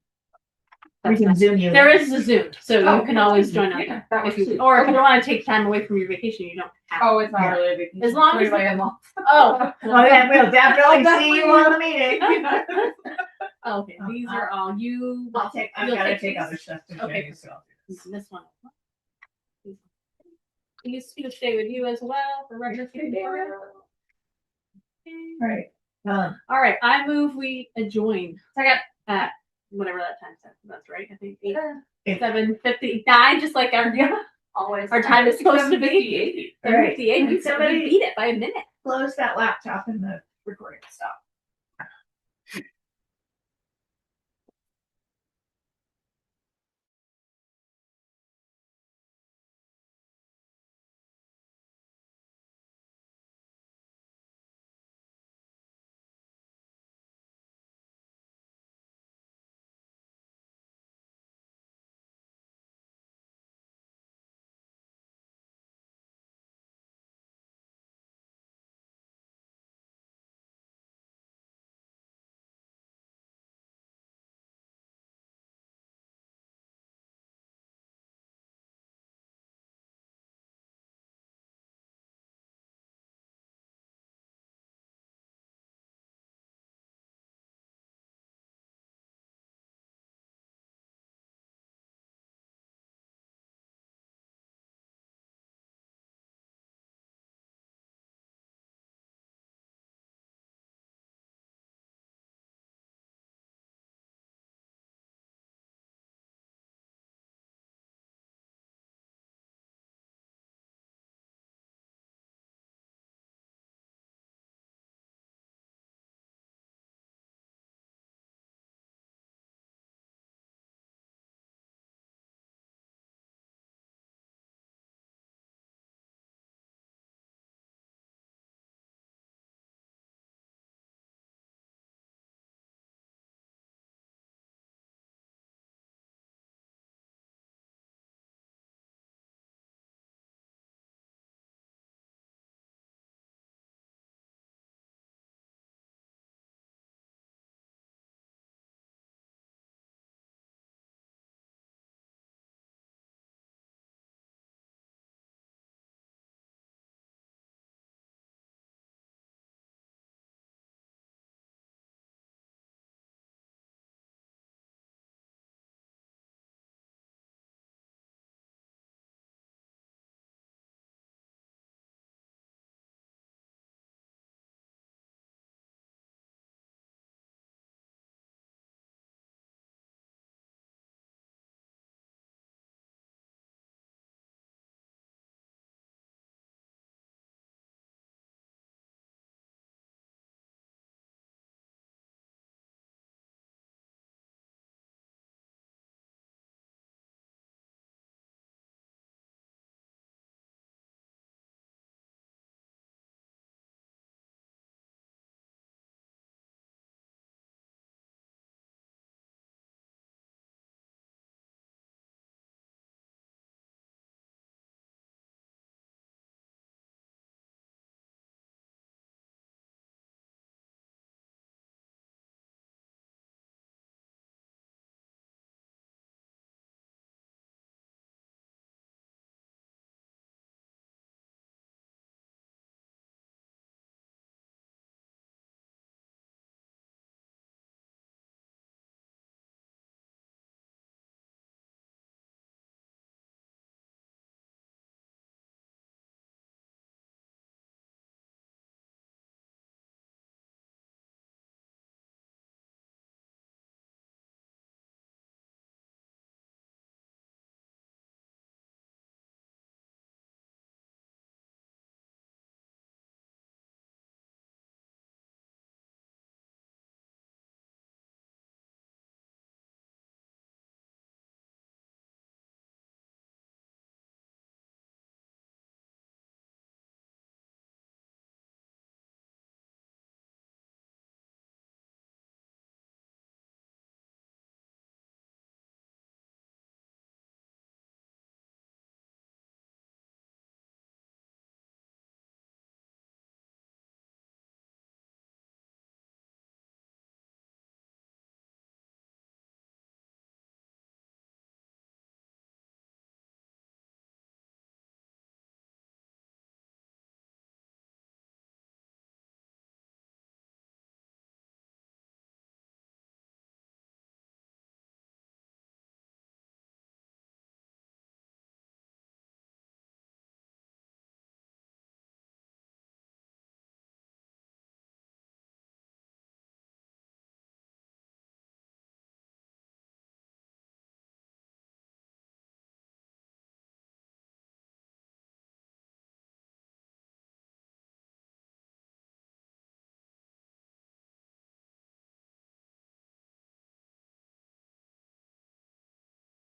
We can zoom you. There is a Zoom, so Oh, you can always join yeah, us that if works you too. or if you don't want to take time away from your vacation, you don't have. Oh, it's not Yeah. really a vacation. As long as- my in-laws. Oh, Well, then we'll definitely Oh, see you on the meeting. okay. These are all you. I've you'll got to take take these? other stuff to Okay. Jenny, so. This one. These two stay with you as well for record keeping. All right. All right, I move we adjourn. Second. At whatever that time says. That's right. I think Eight. 7:59, just like Always. our time is supposed to be. All right. 7:58. We Somebody- beat it by a minute. Close that laptop and the recording stop.